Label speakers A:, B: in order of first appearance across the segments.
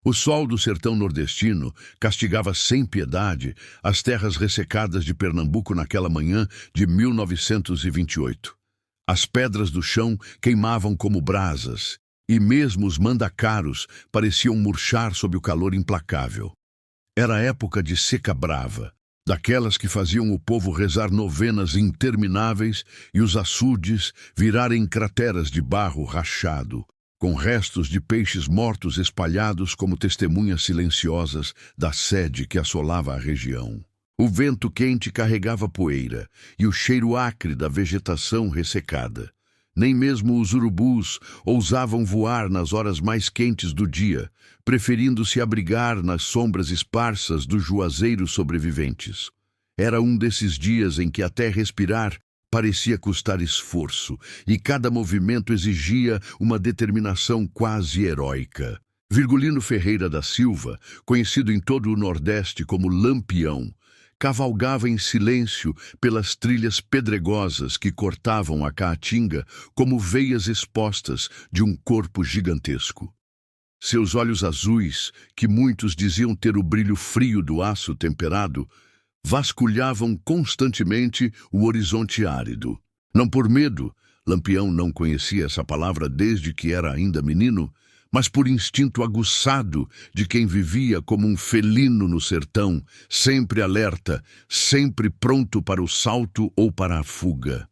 A: O sol do sertão nordestino castigava sem piedade as terras ressecadas de Pernambuco naquela manhã de 1928. As pedras do chão queimavam como brasas, e mesmo os mandacaros pareciam murchar sob o calor implacável. Era a época de seca brava, daquelas que faziam o povo rezar novenas intermináveis e os açudes virarem crateras de barro rachado, com restos de peixes mortos espalhados como testemunhas silenciosas da sede que assolava a região. O vento quente carregava poeira e o cheiro acre da vegetação ressecada. Nem mesmo os urubus ousavam voar nas horas mais quentes do dia, preferindo se abrigar nas sombras esparsas dos juazeiros sobreviventes. Era um desses dias em que até respirar parecia custar esforço, e cada movimento exigia uma determinação quase heróica. Virgulino Ferreira da Silva, conhecido em todo o Nordeste como Lampião, cavalgava em silêncio pelas trilhas pedregosas que cortavam a Caatinga como veias expostas de um corpo gigantesco. Seus olhos azuis, que muitos diziam ter o brilho frio do aço temperado, vasculhavam constantemente o horizonte árido. Não por medo, Lampião não conhecia essa palavra desde que era ainda menino, mas por instinto aguçado de quem vivia como um felino no sertão, sempre alerta, sempre pronto para o salto ou para a fuga.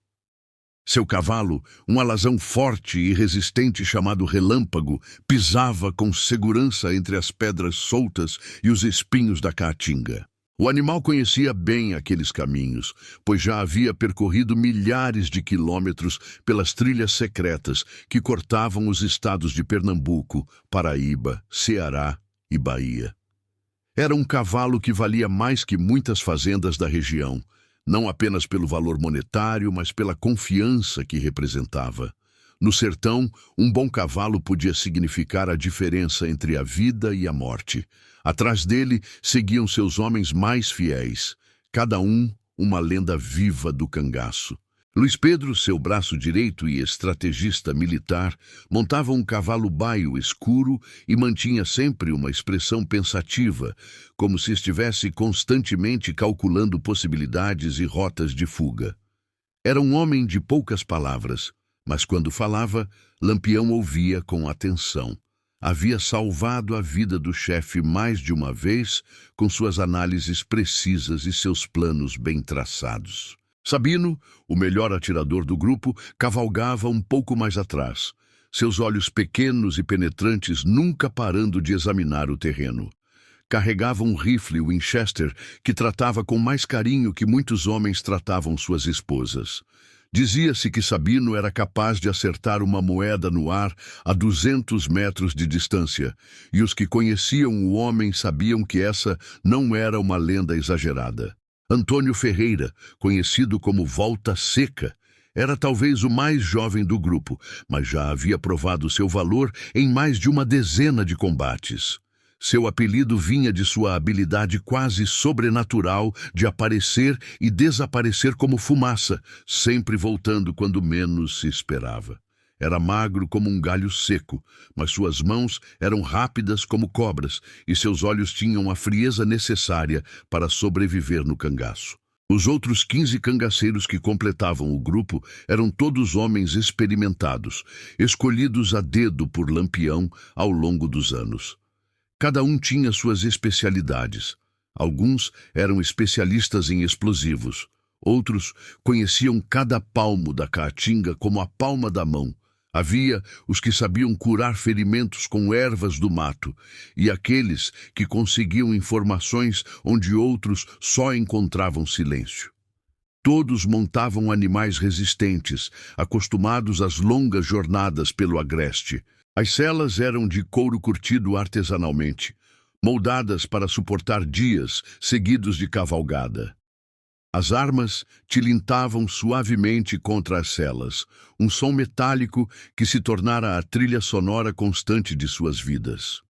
A: Seu cavalo, um alazão forte e resistente chamado Relâmpago, pisava com segurança entre as pedras soltas e os espinhos da Caatinga. O animal conhecia bem aqueles caminhos, pois já havia percorrido milhares de quilômetros pelas trilhas secretas que cortavam os estados de Pernambuco, Paraíba, Ceará e Bahia. Era um cavalo que valia mais que muitas fazendas da região, não apenas pelo valor monetário, mas pela confiança que representava. No sertão, um bom cavalo podia significar a diferença entre a vida e a morte. Atrás dele seguiam seus homens mais fiéis, cada um uma lenda viva do cangaço. Luiz Pedro, seu braço direito e estrategista militar, montava um cavalo baio escuro e mantinha sempre uma expressão pensativa, como se estivesse constantemente calculando possibilidades e rotas de fuga. Era um homem de poucas palavras, mas quando falava, Lampião ouvia com atenção. Havia salvado a vida do chefe mais de uma vez com suas análises precisas e seus planos bem traçados. Sabino, o melhor atirador do grupo, cavalgava um pouco mais atrás, seus olhos pequenos e penetrantes nunca parando de examinar o terreno. Carregava um rifle Winchester que tratava com mais carinho que muitos homens tratavam suas esposas. Dizia-se que Sabino era capaz de acertar uma moeda no ar a 200 metros de distância, e os que conheciam o homem sabiam que essa não era uma lenda exagerada. Antônio Ferreira, conhecido como Volta Seca, era talvez o mais jovem do grupo, mas já havia provado seu valor em mais de uma dezena de combates. Seu apelido vinha de sua habilidade quase sobrenatural de aparecer e desaparecer como fumaça, sempre voltando quando menos se esperava. Era magro como um galho seco, mas suas mãos eram rápidas como cobras e seus olhos tinham a frieza necessária para sobreviver no cangaço. Os outros 15 cangaceiros que completavam o grupo eram todos homens experimentados, escolhidos a dedo por Lampião ao longo dos anos. Cada um tinha suas especialidades. Alguns eram especialistas em explosivos. Outros conheciam cada palmo da Caatinga como a palma da mão. Havia os que sabiam curar ferimentos com ervas do mato e aqueles que conseguiam informações onde outros só encontravam silêncio. Todos montavam animais resistentes, acostumados às longas jornadas pelo agreste. As selas eram de couro curtido artesanalmente, moldadas para suportar dias seguidos de cavalgada. As armas tilintavam suavemente contra as selas, um som metálico que se tornara a trilha sonora constante de suas vidas.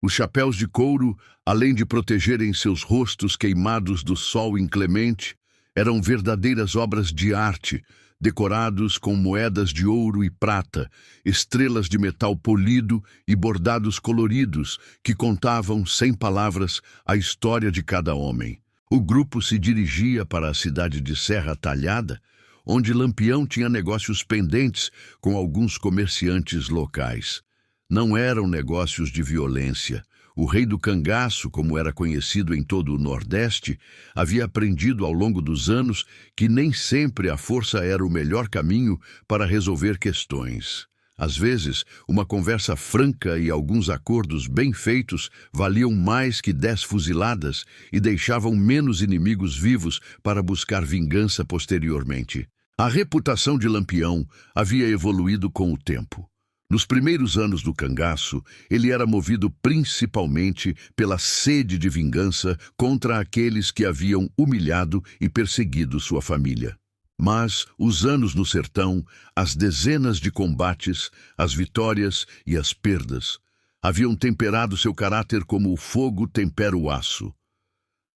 A: Os chapéus de couro, além de protegerem seus rostos queimados do sol inclemente, eram verdadeiras obras de arte, decorados com moedas de ouro e prata, estrelas de metal polido e bordados coloridos que contavam, sem palavras, a história de cada homem. O grupo se dirigia para a cidade de Serra Talhada, onde Lampião tinha negócios pendentes com alguns comerciantes locais. Não eram negócios de violência. O rei do cangaço, como era conhecido em todo o Nordeste, havia aprendido ao longo dos anos que nem sempre a força era o melhor caminho para resolver questões. Às vezes, uma conversa franca e alguns acordos bem feitos valiam mais que 10 fuziladas e deixavam menos inimigos vivos para buscar vingança posteriormente. A reputação de Lampião havia evoluído com o tempo. Nos primeiros anos do cangaço, ele era movido principalmente pela sede de vingança contra aqueles que haviam humilhado e perseguido sua família. Mas os anos no sertão, as dezenas de combates, as vitórias e as perdas, haviam temperado seu caráter como o fogo tempera o aço.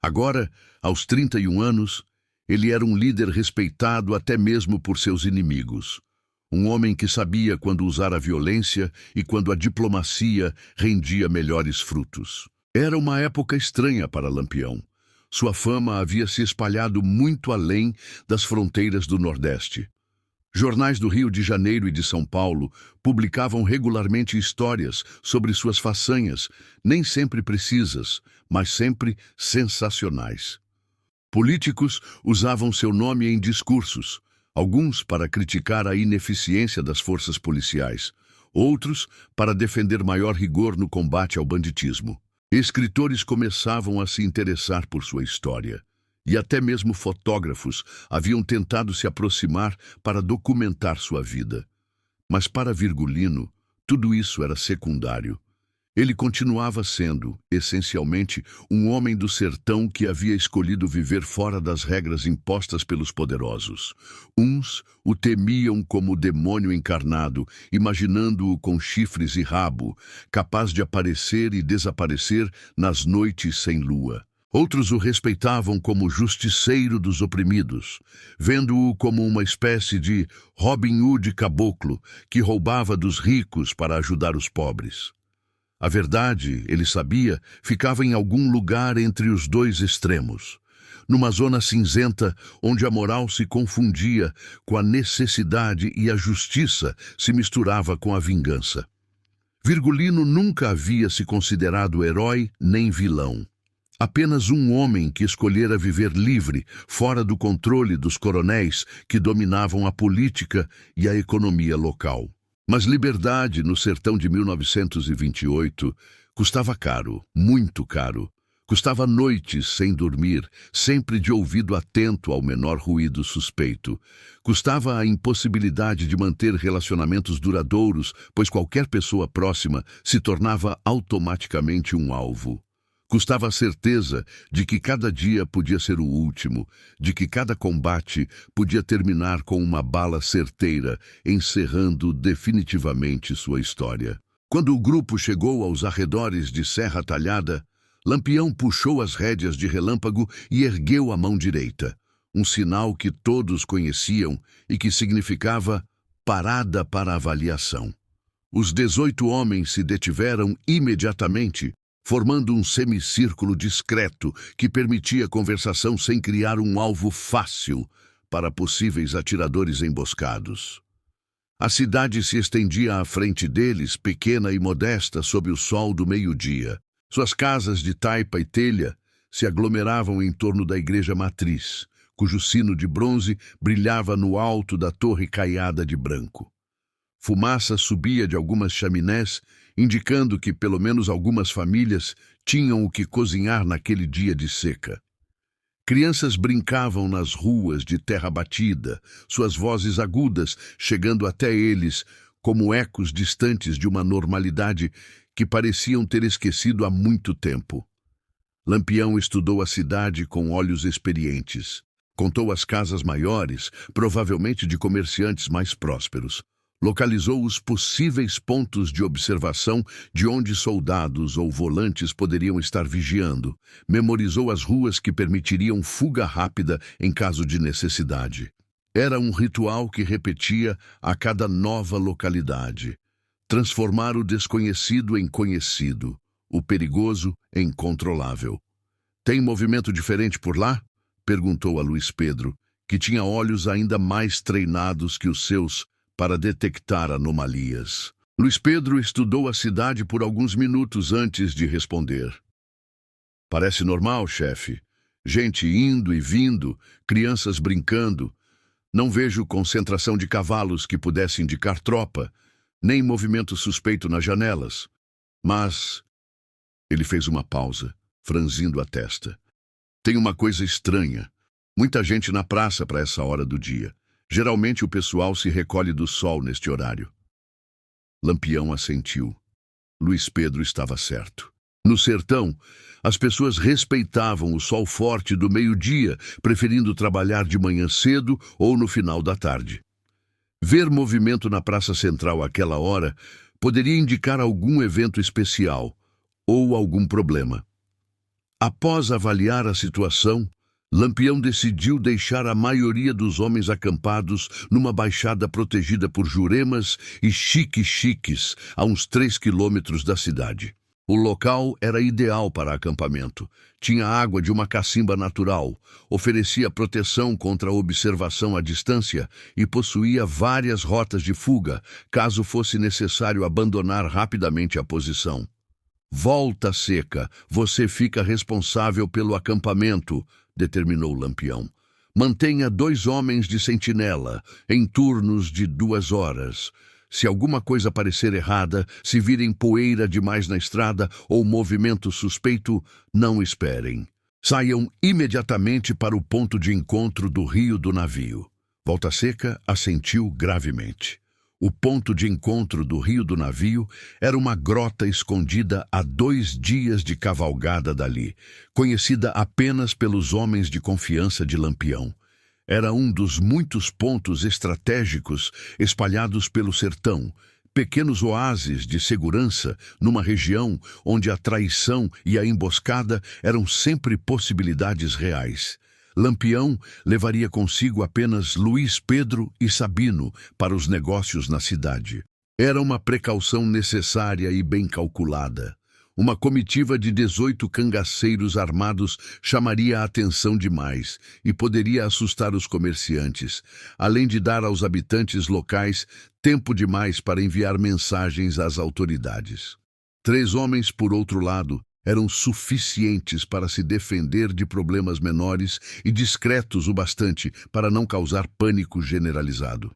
A: Agora, aos 31 anos, ele era um líder respeitado até mesmo por seus inimigos. Um homem que sabia quando usar a violência e quando a diplomacia rendia melhores frutos. Era uma época estranha para Lampião. Sua fama havia se espalhado muito além das fronteiras do Nordeste. Jornais do Rio de Janeiro e de São Paulo publicavam regularmente histórias sobre suas façanhas, nem sempre precisas, mas sempre sensacionais. Políticos usavam seu nome em discursos, alguns para criticar a ineficiência das forças policiais, outros para defender maior rigor no combate ao banditismo. Escritores começavam a se interessar por sua história, e até mesmo fotógrafos haviam tentado se aproximar para documentar sua vida. Mas para Virgulino, tudo isso era secundário. Ele continuava sendo, essencialmente, um homem do sertão que havia escolhido viver fora das regras impostas pelos poderosos. Uns o temiam como o demônio encarnado, imaginando-o com chifres e rabo, capaz de aparecer e desaparecer nas noites sem lua. Outros o respeitavam como justiceiro dos oprimidos, vendo-o como uma espécie de Robin Hood caboclo que roubava dos ricos para ajudar os pobres. A verdade, ele sabia, ficava em algum lugar entre os dois extremos, numa zona cinzenta onde a moral se confundia com a necessidade e a justiça se misturava com a vingança. Virgulino nunca havia se considerado herói nem vilão. Apenas um homem que escolhera viver livre, fora do controle dos coronéis que dominavam a política e a economia local. Mas liberdade no sertão de 1928 custava caro, muito caro. Custava noites sem dormir, sempre de ouvido atento ao menor ruído suspeito. Custava a impossibilidade de manter relacionamentos duradouros, pois qualquer pessoa próxima se tornava automaticamente um alvo. Custava a certeza de que cada dia podia ser o último, de que cada combate podia terminar com uma bala certeira, encerrando definitivamente sua história. Quando o grupo chegou aos arredores de Serra Talhada, Lampião puxou as rédeas de Relâmpago e ergueu a mão direita, um sinal que todos conheciam e que significava parada para avaliação. Os 18 homens se detiveram imediatamente, formando um semicírculo discreto que permitia conversação sem criar um alvo fácil para possíveis atiradores emboscados. A cidade se estendia à frente deles, pequena e modesta sob o sol do meio-dia. Suas casas de taipa e telha se aglomeravam em torno da igreja matriz, cujo sino de bronze brilhava no alto da torre caiada de branco. Fumaça subia de algumas chaminés, indicando que pelo menos algumas famílias tinham o que cozinhar naquele dia de seca. Crianças brincavam nas ruas de terra batida, suas vozes agudas chegando até eles como ecos distantes de uma normalidade que pareciam ter esquecido há muito tempo. Lampião estudou a cidade com olhos experientes. Contou as casas maiores, provavelmente de comerciantes mais prósperos. Localizou os possíveis pontos de observação de onde soldados ou volantes poderiam estar vigiando. Memorizou as ruas que permitiriam fuga rápida em caso de necessidade. Era um ritual que repetia a cada nova localidade. Transformar o desconhecido em conhecido, o perigoso em controlável. Tem movimento diferente por lá? Perguntou a Luís Pedro, que tinha olhos ainda mais treinados que os seus para detectar anomalias. Luís Pedro estudou a cidade por alguns minutos antes de responder. Parece normal, chefe. Gente indo e vindo, crianças brincando. Não vejo concentração de cavalos que pudesse indicar tropa, nem movimento suspeito nas janelas. Mas... Ele fez uma pausa, franzindo a testa. Tem uma coisa estranha. Muita gente na praça para essa hora do dia. Geralmente o pessoal se recolhe do sol neste horário. Lampião assentiu. Luís Pedro estava certo. No sertão, as pessoas respeitavam o sol forte do meio-dia, preferindo trabalhar de manhã cedo ou no final da tarde. Ver movimento na Praça Central àquela hora poderia indicar algum evento especial ou algum problema. Após avaliar a situação, Lampião decidiu deixar a maioria dos homens acampados numa baixada protegida por juremas e chiques a uns 3 quilômetros da cidade. O local era ideal para acampamento. Tinha água de uma cacimba natural, oferecia proteção contra a observação à distância e possuía várias rotas de fuga, caso fosse necessário abandonar rapidamente a posição. Volta Seca, você fica responsável pelo acampamento, determinou Lampião. Mantenha 2 homens de sentinela, em turnos de 2 horas. Se alguma coisa parecer errada, se virem poeira demais na estrada ou movimento suspeito, não esperem. Saiam imediatamente para o ponto de encontro do rio do navio. Volta Seca assentiu gravemente. O ponto de encontro do rio do navio era uma grota escondida a 2 dias de cavalgada dali, conhecida apenas pelos homens de confiança de Lampião. Era um dos muitos pontos estratégicos espalhados pelo sertão, pequenos oásis de segurança numa região onde a traição e a emboscada eram sempre possibilidades reais. Lampião levaria consigo apenas Luís Pedro e Sabino para os negócios na cidade. Era uma precaução necessária e bem calculada. Uma comitiva de 18 cangaceiros armados chamaria a atenção demais e poderia assustar os comerciantes, além de dar aos habitantes locais tempo demais para enviar mensagens às autoridades. 3 homens, por outro lado, eram suficientes para se defender de problemas menores e discretos o bastante para não causar pânico generalizado.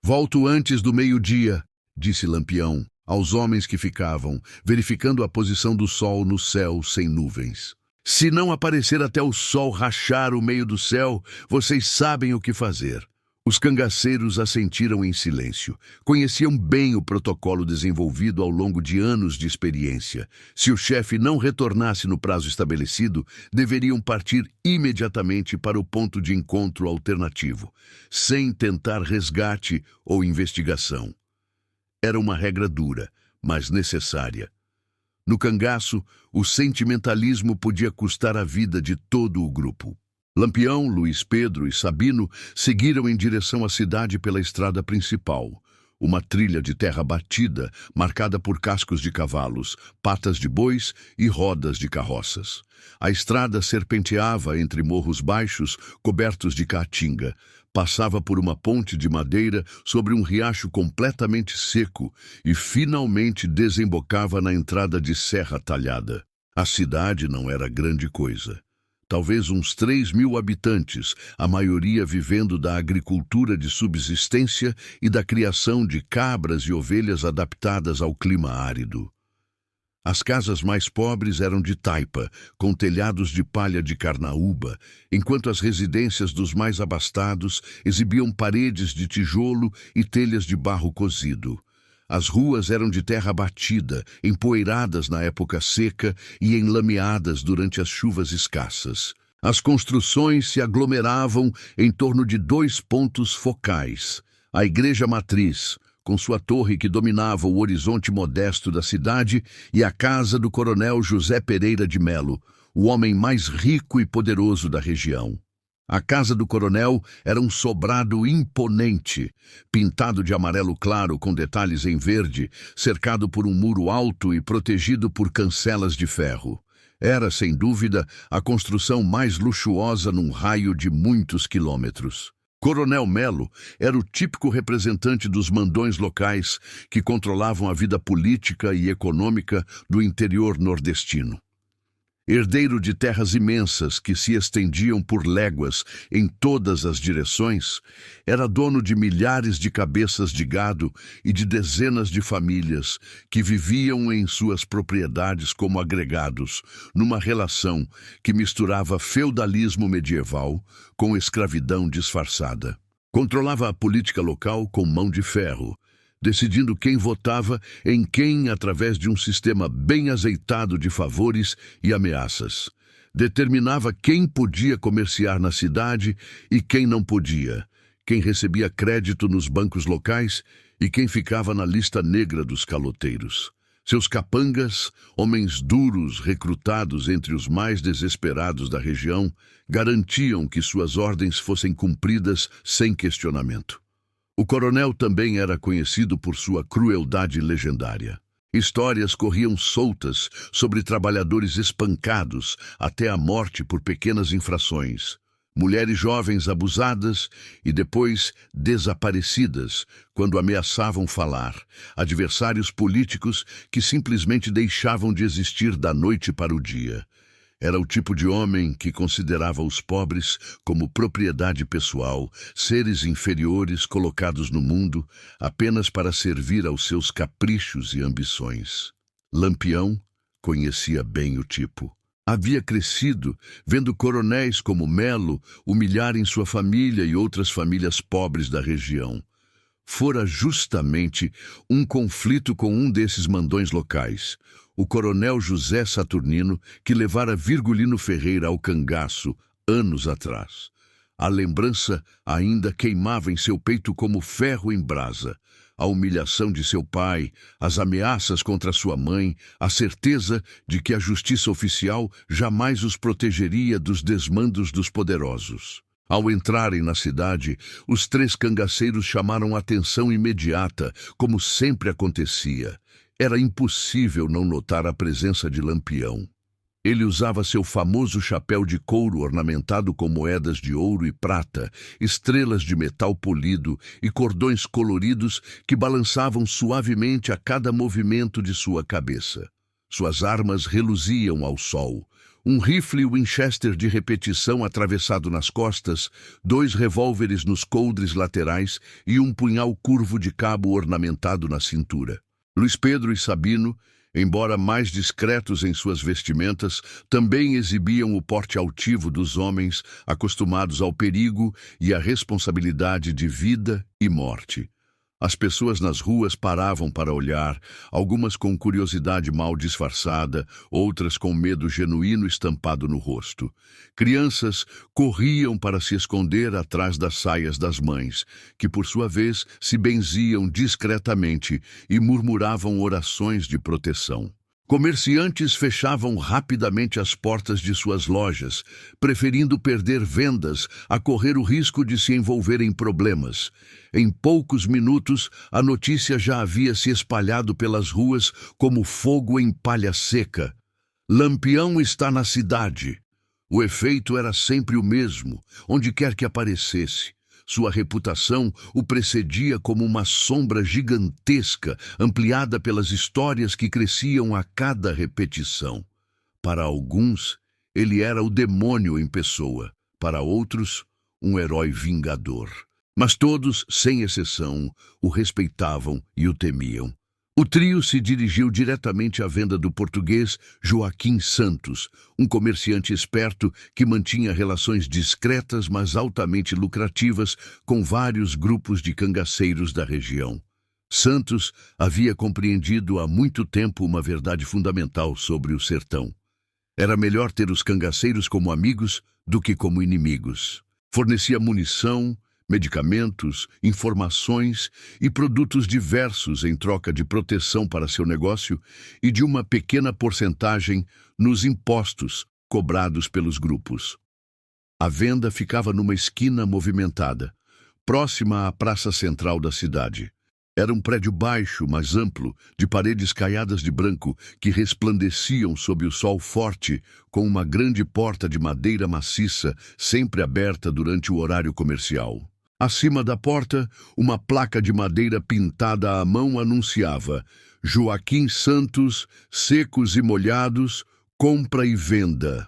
A: Volto antes do meio-dia, disse Lampião aos homens que ficavam, verificando a posição do sol no céu sem nuvens. Se não aparecer até o sol rachar o meio do céu, vocês sabem o que fazer. Os cangaceiros assentiram em silêncio. Conheciam bem o protocolo desenvolvido ao longo de anos de experiência. Se o chefe não retornasse no prazo estabelecido, deveriam partir imediatamente para o ponto de encontro alternativo, sem tentar resgate ou investigação. Era uma regra dura, mas necessária. No cangaço, o sentimentalismo podia custar a vida de todo o grupo. Lampião, Luís Pedro e Sabino seguiram em direção à cidade pela estrada principal, uma trilha de terra batida, marcada por cascos de cavalos, patas de bois e rodas de carroças. A estrada serpenteava entre morros baixos, cobertos de caatinga, passava por uma ponte de madeira sobre um riacho completamente seco e finalmente desembocava na entrada de Serra Talhada. A cidade não era grande coisa. Talvez uns 3.000 habitantes, a maioria vivendo da agricultura de subsistência e da criação de cabras e ovelhas adaptadas ao clima árido. As casas mais pobres eram de taipa, com telhados de palha de carnaúba, enquanto as residências dos mais abastados exibiam paredes de tijolo e telhas de barro cozido. As ruas eram de terra batida, empoeiradas na época seca e enlameadas durante as chuvas escassas. As construções se aglomeravam em torno de 2 pontos focais: a Igreja Matriz, com sua torre que dominava o horizonte modesto da cidade, e a casa do coronel José Pereira de Melo, o homem mais rico e poderoso da região. A casa do coronel era um sobrado imponente, pintado de amarelo claro com detalhes em verde, cercado por um muro alto e protegido por cancelas de ferro. Era, sem dúvida, a construção mais luxuosa num raio de muitos quilômetros. Coronel Melo era o típico representante dos mandões locais que controlavam a vida política e econômica do interior nordestino. Herdeiro de terras imensas que se estendiam por léguas em todas as direções, era dono de milhares de cabeças de gado e de dezenas de famílias que viviam em suas propriedades como agregados, numa relação que misturava feudalismo medieval com escravidão disfarçada. Controlava a política local com mão de ferro, decidindo quem votava em quem através de um sistema bem azeitado de favores e ameaças. Determinava quem podia comerciar na cidade e quem não podia, quem recebia crédito nos bancos locais e quem ficava na lista negra dos caloteiros. Seus capangas, homens duros recrutados entre os mais desesperados da região, garantiam que suas ordens fossem cumpridas sem questionamento. O coronel também era conhecido por sua crueldade legendária. Histórias corriam soltas sobre trabalhadores espancados até a morte por pequenas infrações, mulheres jovens abusadas e depois desaparecidas quando ameaçavam falar, adversários políticos que simplesmente deixavam de existir da noite para o dia. Era o tipo de homem que considerava os pobres como propriedade pessoal, seres inferiores colocados no mundo apenas para servir aos seus caprichos e ambições. Lampião conhecia bem o tipo. Havia crescido vendo coronéis como Melo humilharem sua família e outras famílias pobres da região. Fora justamente um conflito com um desses mandões locais, o coronel José Saturnino, que levara Virgulino Ferreira ao cangaço anos atrás. A lembrança ainda queimava em seu peito como ferro em brasa. A humilhação de seu pai, as ameaças contra sua mãe, a certeza de que a justiça oficial jamais os protegeria dos desmandos dos poderosos. Ao entrarem na cidade, os três cangaceiros chamaram atenção imediata, como sempre acontecia. Era impossível não notar a presença de Lampião. Ele usava seu famoso chapéu de couro ornamentado com moedas de ouro e prata, estrelas de metal polido e cordões coloridos que balançavam suavemente a cada movimento de sua cabeça. Suas armas reluziam ao sol. Um rifle Winchester de repetição atravessado nas costas, 2 revólveres nos coldres laterais e um punhal curvo de cabo ornamentado na cintura. Luiz Pedro e Sabino, embora mais discretos em suas vestimentas, também exibiam o porte altivo dos homens acostumados ao perigo e à responsabilidade de vida e morte. As pessoas nas ruas paravam para olhar, algumas com curiosidade mal disfarçada, outras com medo genuíno estampado no rosto. Crianças corriam para se esconder atrás das saias das mães, que por sua vez se benziam discretamente e murmuravam orações de proteção. Comerciantes fechavam rapidamente as portas de suas lojas, preferindo perder vendas a correr o risco de se envolver em problemas. Em poucos minutos, a notícia já havia se espalhado pelas ruas como fogo em palha seca. Lampião está na cidade. O efeito era sempre o mesmo, onde quer que aparecesse. Sua reputação o precedia como uma sombra gigantesca, ampliada pelas histórias que cresciam a cada repetição. Para alguns, ele era o demônio em pessoa, para outros, um herói vingador. Mas todos, sem exceção, o respeitavam e o temiam. O trio se dirigiu diretamente à venda do português Joaquim Santos, um comerciante esperto que mantinha relações discretas, mas altamente lucrativas, com vários grupos de cangaceiros da região. Santos havia compreendido há muito tempo uma verdade fundamental sobre o sertão. Era melhor ter os cangaceiros como amigos do que como inimigos. Fornecia munição, medicamentos, informações e produtos diversos em troca de proteção para seu negócio e de uma pequena porcentagem nos impostos cobrados pelos grupos. A venda ficava numa esquina movimentada, próxima à praça central da cidade. Era um prédio baixo, mas amplo, de paredes caiadas de branco que resplandeciam sob o sol forte, com uma grande porta de madeira maciça sempre aberta durante o horário comercial. Acima da porta, uma placa de madeira pintada à mão anunciava: Joaquim Santos, secos e molhados, compra e venda.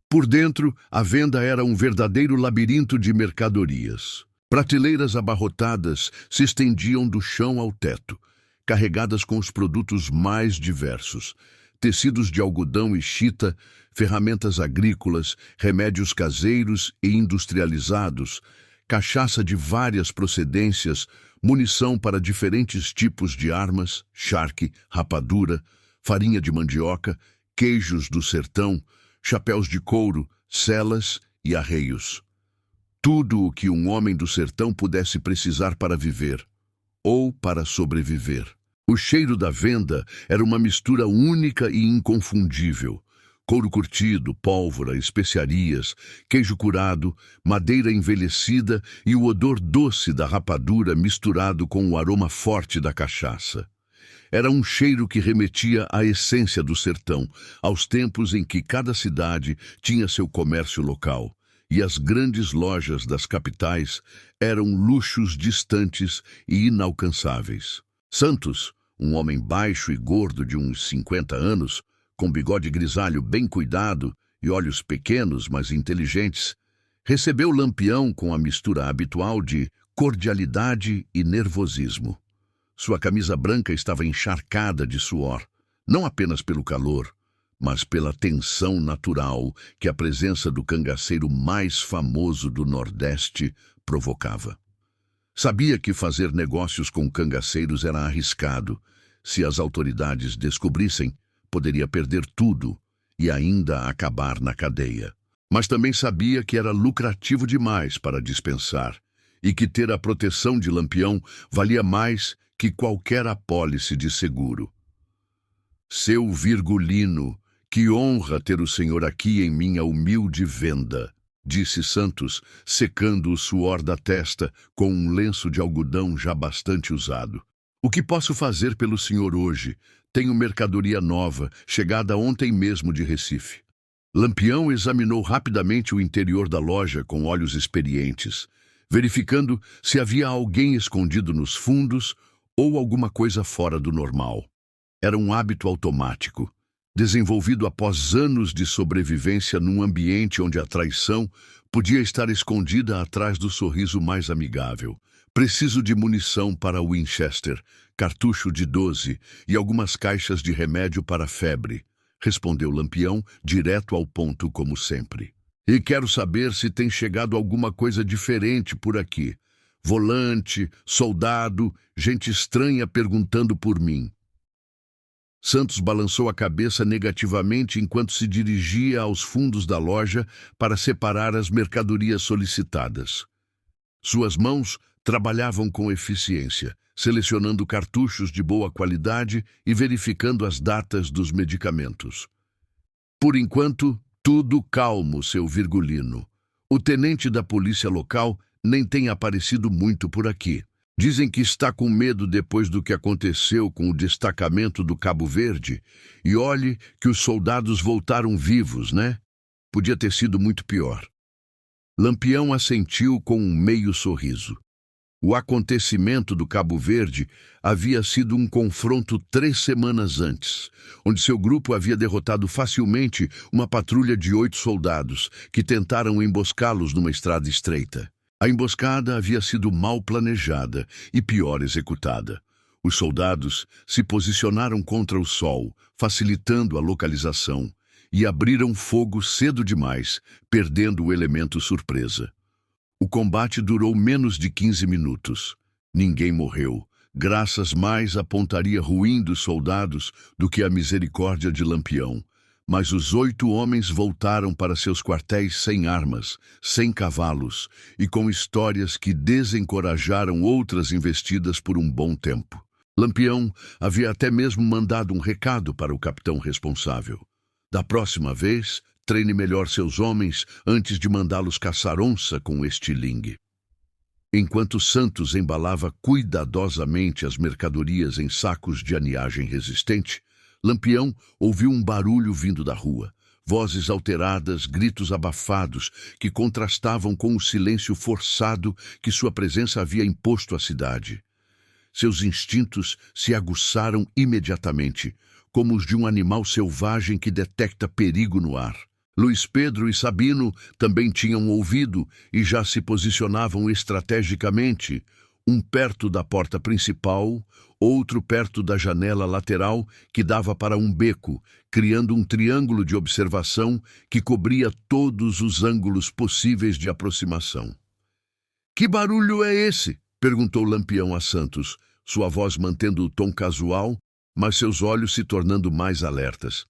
A: Por dentro, a venda era um verdadeiro labirinto de mercadorias. Prateleiras abarrotadas se estendiam do chão ao teto, carregadas com os produtos mais diversos: tecidos de algodão e chita, ferramentas agrícolas, remédios caseiros e industrializados, cachaça de várias procedências, munição para diferentes tipos de armas, charque, rapadura, farinha de mandioca, queijos do sertão, chapéus de couro, selas e arreios. Tudo o que um homem do sertão pudesse precisar para viver, ou para sobreviver. O cheiro da venda era uma mistura única e inconfundível. Couro curtido, pólvora, especiarias, queijo curado, madeira envelhecida e o odor doce da rapadura misturado com o aroma forte da cachaça. Era um cheiro que remetia à essência do sertão, aos tempos em que cada cidade tinha seu comércio local, e as grandes lojas das capitais eram luxos distantes e inalcançáveis. Santos, um homem baixo e gordo de uns 50 anos, com bigode grisalho bem cuidado e olhos pequenos, mas inteligentes, recebeu Lampião com a mistura habitual de cordialidade e nervosismo. Sua camisa branca estava encharcada de suor, não apenas pelo calor, mas pela tensão natural que a presença do cangaceiro mais famoso do Nordeste provocava. Sabia que fazer negócios com cangaceiros era arriscado. Se as autoridades descobrissem, poderia perder tudo e ainda acabar na cadeia. Mas também sabia que era lucrativo demais para dispensar e que ter a proteção de Lampião valia mais que qualquer apólice de seguro. Seu Virgulino, que honra ter o senhor aqui em minha humilde venda, disse Santos, secando o suor da testa com um lenço de algodão já bastante usado. O que posso fazer pelo senhor hoje? Tenho mercadoria nova, chegada ontem mesmo de Recife. Lampião examinou rapidamente o interior da loja com olhos experientes, verificando se havia alguém escondido nos fundos ou alguma coisa fora do normal. Era um hábito automático, desenvolvido após anos de sobrevivência num ambiente onde a traição podia estar escondida atrás do sorriso mais amigável. Preciso de munição para Winchester, cartucho de 12 e algumas caixas de remédio para febre, respondeu Lampião, direto ao ponto como sempre. E quero saber se tem chegado alguma coisa diferente por aqui. Volante, soldado, gente estranha perguntando por mim. Santos balançou a cabeça negativamente enquanto se dirigia aos fundos da loja para separar as mercadorias solicitadas. Suas mãos trabalhavam com eficiência, selecionando cartuchos de boa qualidade e verificando as datas dos medicamentos. Por enquanto, tudo calmo, seu Virgulino. O tenente da polícia local nem tem aparecido muito por aqui. Dizem que está com medo depois do que aconteceu com o destacamento do Cabo Verde. E olhe que os soldados voltaram vivos, né? Podia ter sido muito pior. Lampião assentiu com um meio sorriso. O acontecimento do Cabo Verde havia sido um confronto 3 semanas antes, onde seu grupo havia derrotado facilmente uma patrulha de 8 soldados que tentaram emboscá-los numa estrada estreita. A emboscada havia sido mal planejada e pior executada. Os soldados se posicionaram contra o sol, facilitando a localização, e abriram fogo cedo demais, perdendo o elemento surpresa. O combate durou menos de 15 minutos. Ninguém morreu, graças mais à pontaria ruim dos soldados do que à misericórdia de Lampião. Mas os 8 homens voltaram para seus quartéis sem armas, sem cavalos e com histórias que desencorajaram outras investidas por um bom tempo. Lampião havia até mesmo mandado um recado para o capitão responsável. Da próxima vez, Treine melhor seus homens antes de mandá-los caçar onça com estilingue. Enquanto Santos embalava cuidadosamente as mercadorias em sacos de aniagem resistente, Lampião ouviu um barulho vindo da rua. Vozes alteradas, gritos abafados, que contrastavam com o silêncio forçado que sua presença havia imposto à cidade. Seus instintos se aguçaram imediatamente, como os de um animal selvagem que detecta perigo no ar. Luiz Pedro e Sabino também tinham ouvido e já se posicionavam estrategicamente, um perto da porta principal, outro perto da janela lateral que dava para um beco, criando um triângulo de observação que cobria todos os ângulos possíveis de aproximação. "Que barulho é esse?" perguntou Lampião a Santos, sua voz mantendo o tom casual, mas seus olhos se tornando mais alertas.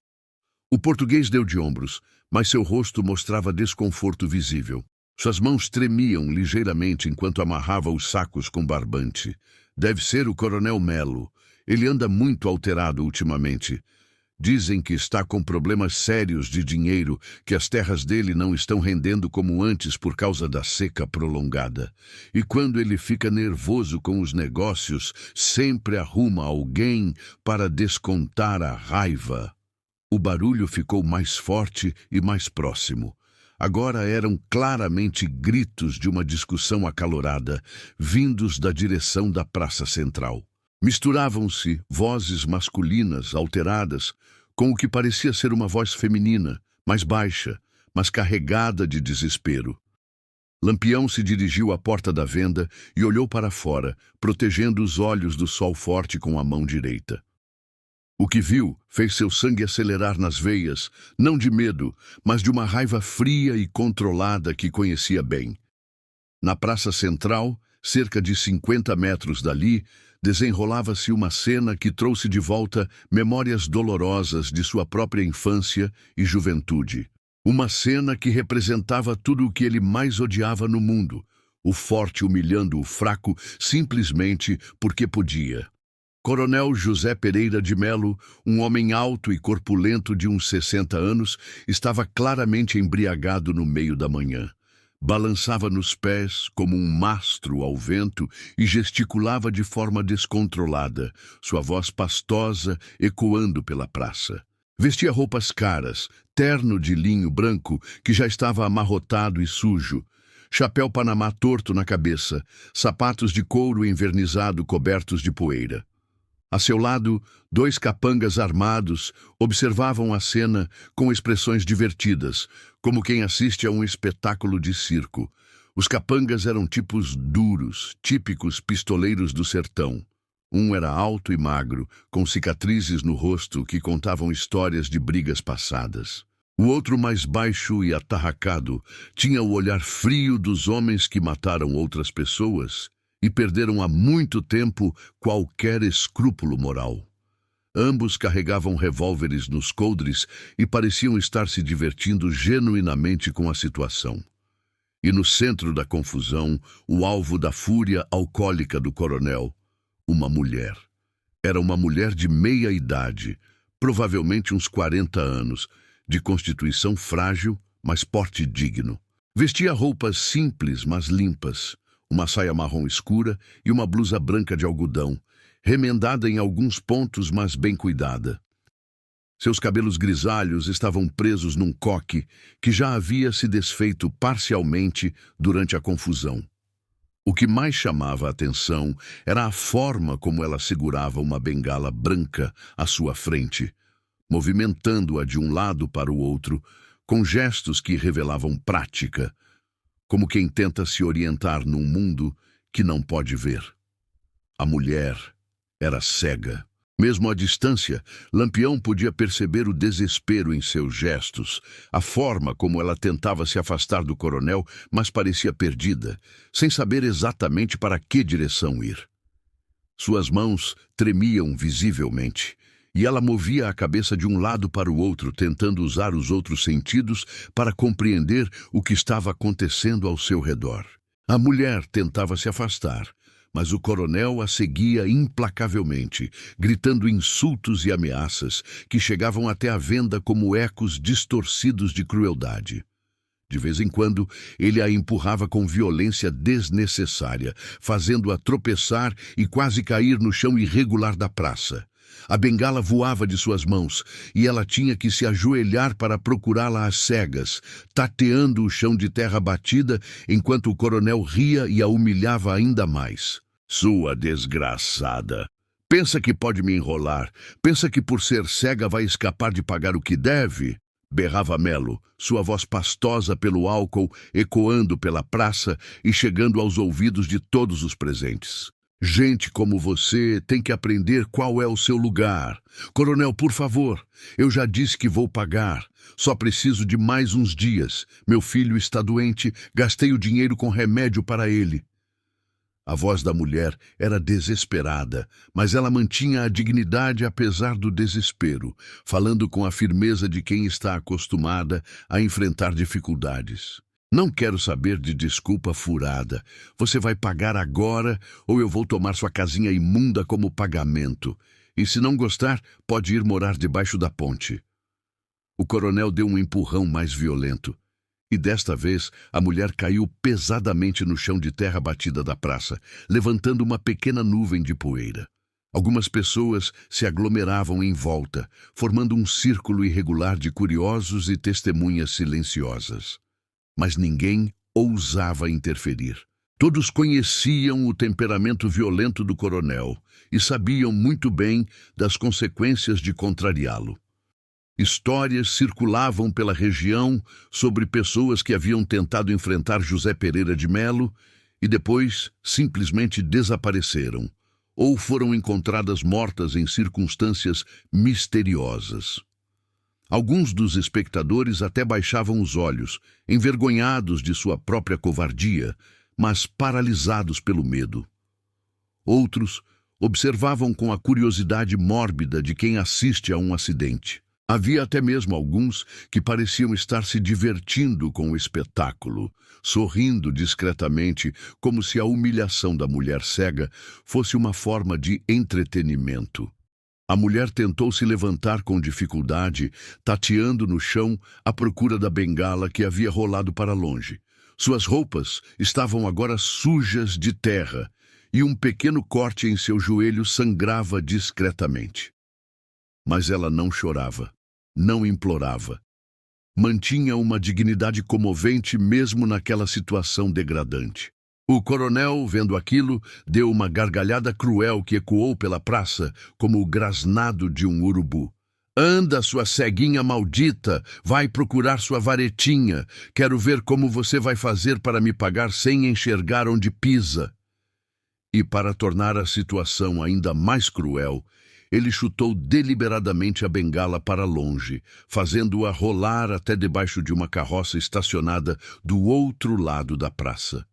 A: O português deu de ombros, mas seu rosto mostrava desconforto visível. Suas mãos tremiam ligeiramente enquanto amarrava os sacos com barbante. "Deve ser o Coronel Melo. Ele anda muito alterado ultimamente. Dizem que está com problemas sérios de dinheiro, que as terras dele não estão rendendo como antes por causa da seca prolongada. E quando ele fica nervoso com os negócios, sempre arruma alguém para descontar a raiva." O barulho ficou mais forte e mais próximo. Agora eram claramente gritos de uma discussão acalorada, vindos da direção da Praça Central. Misturavam-se vozes masculinas alteradas com o que parecia ser uma voz feminina, mais baixa, mas carregada de desespero. Lampião se dirigiu à porta da venda e olhou para fora, protegendo os olhos do sol forte com a mão direita. O que viu fez seu sangue acelerar nas veias, não de medo, mas de uma raiva fria e controlada que conhecia bem. Na Praça Central, cerca de 50 metros dali, desenrolava-se uma cena que trouxe de volta memórias dolorosas de sua própria infância e juventude. Uma cena que representava tudo o que ele mais odiava no mundo, o forte humilhando o fraco simplesmente porque podia. Coronel José Pereira de Melo, um homem alto e corpulento de uns 60 anos, estava claramente embriagado no meio da manhã. Balançava nos pés como um mastro ao vento e gesticulava de forma descontrolada, sua voz pastosa ecoando pela praça. Vestia roupas caras, terno de linho branco que já estava amarrotado e sujo, chapéu panamá torto na cabeça, sapatos de couro envernizado cobertos de poeira. A seu lado, 2 capangas armados observavam a cena com expressões divertidas, como quem assiste a um espetáculo de circo. Os capangas eram tipos duros, típicos pistoleiros do sertão. Um era alto e magro, com cicatrizes no rosto que contavam histórias de brigas passadas. O outro, mais baixo e atarracado, tinha o olhar frio dos homens que mataram outras pessoas e perderam há muito tempo qualquer escrúpulo moral. Ambos carregavam revólveres nos coldres e pareciam estar se divertindo genuinamente com a situação. E no centro da confusão, o alvo da fúria alcoólica do coronel, uma mulher. Era uma mulher de meia idade, provavelmente uns 40 anos, de constituição frágil, mas porte digno. Vestia roupas simples, mas limpas, uma saia marrom escura e uma blusa branca de algodão, remendada em alguns pontos, mas bem cuidada. Seus cabelos grisalhos estavam presos num coque que já havia se desfeito parcialmente durante a confusão. O que mais chamava a atenção era a forma como ela segurava uma bengala branca à sua frente, movimentando-a de um lado para o outro, com gestos que revelavam prática, como quem tenta se orientar num mundo que não pode ver. A mulher era cega. Mesmo à distância, Lampião podia perceber o desespero em seus gestos, a forma como ela tentava se afastar do coronel, mas parecia perdida, sem saber exatamente para que direção ir. Suas mãos tremiam visivelmente, e ela movia a cabeça de um lado para o outro, tentando usar os outros sentidos para compreender o que estava acontecendo ao seu redor. A mulher tentava se afastar, Mas o coronel a seguia implacavelmente, gritando insultos e ameaças que chegavam até a venda como ecos distorcidos de crueldade. De vez em quando, ele a empurrava com violência desnecessária, fazendo-a tropeçar e quase cair no chão irregular da praça. A bengala voava de suas mãos e ela tinha que se ajoelhar para procurá-la às cegas, tateando o chão de terra batida enquanto o coronel ria e a humilhava ainda mais. Sua desgraçada! Pensa que pode me enrolar? Pensa que por ser cega vai escapar de pagar o que deve? Berrava Melo, sua voz pastosa pelo álcool ecoando pela praça e chegando aos ouvidos de todos os presentes. Gente como você tem que aprender qual é o seu lugar. Coronel, por favor, eu já disse que vou pagar. Só preciso de mais uns dias. Meu filho está doente, gastei o dinheiro com remédio para ele. A voz da mulher era desesperada, mas ela mantinha a dignidade apesar do desespero, falando com a firmeza de quem está acostumada a enfrentar dificuldades. Não quero saber de desculpa furada. Você vai pagar agora ou eu vou tomar sua casinha imunda como pagamento. E se não gostar, pode ir morar debaixo da ponte. O coronel deu um empurrão mais violento. E desta vez, a mulher caiu pesadamente no chão de terra batida da praça, levantando uma pequena nuvem de poeira. Algumas pessoas se aglomeravam em volta, formando um círculo irregular de curiosos e testemunhas silenciosas. Mas ninguém ousava interferir. Todos conheciam o temperamento violento do coronel e sabiam muito bem das consequências de contrariá-lo. Histórias circulavam pela região sobre pessoas que haviam tentado enfrentar José Pereira de Melo e depois simplesmente desapareceram, ou foram encontradas mortas em circunstâncias misteriosas. Alguns dos espectadores até baixavam os olhos, envergonhados de sua própria covardia, mas paralisados pelo medo. Outros observavam com a curiosidade mórbida de quem assiste a um acidente. Havia até mesmo alguns que pareciam estar se divertindo com o espetáculo, sorrindo discretamente, como se a humilhação da mulher cega fosse uma forma de entretenimento. A mulher tentou se levantar com dificuldade, tateando no chão à procura da bengala que havia rolado para longe. Suas roupas estavam agora sujas de terra e um pequeno corte em seu joelho sangrava discretamente. Mas ela não chorava, não implorava. Mantinha uma dignidade comovente mesmo naquela situação degradante. O coronel, vendo aquilo, deu uma gargalhada cruel que ecoou pela praça como o grasnado de um urubu. Anda, sua ceguinha maldita, vai procurar sua varetinha. Quero ver como você vai fazer para me pagar sem enxergar onde pisa. E para tornar a situação ainda mais cruel, ele chutou deliberadamente a bengala para longe, fazendo-a rolar até debaixo de uma carroça estacionada do outro lado da praça.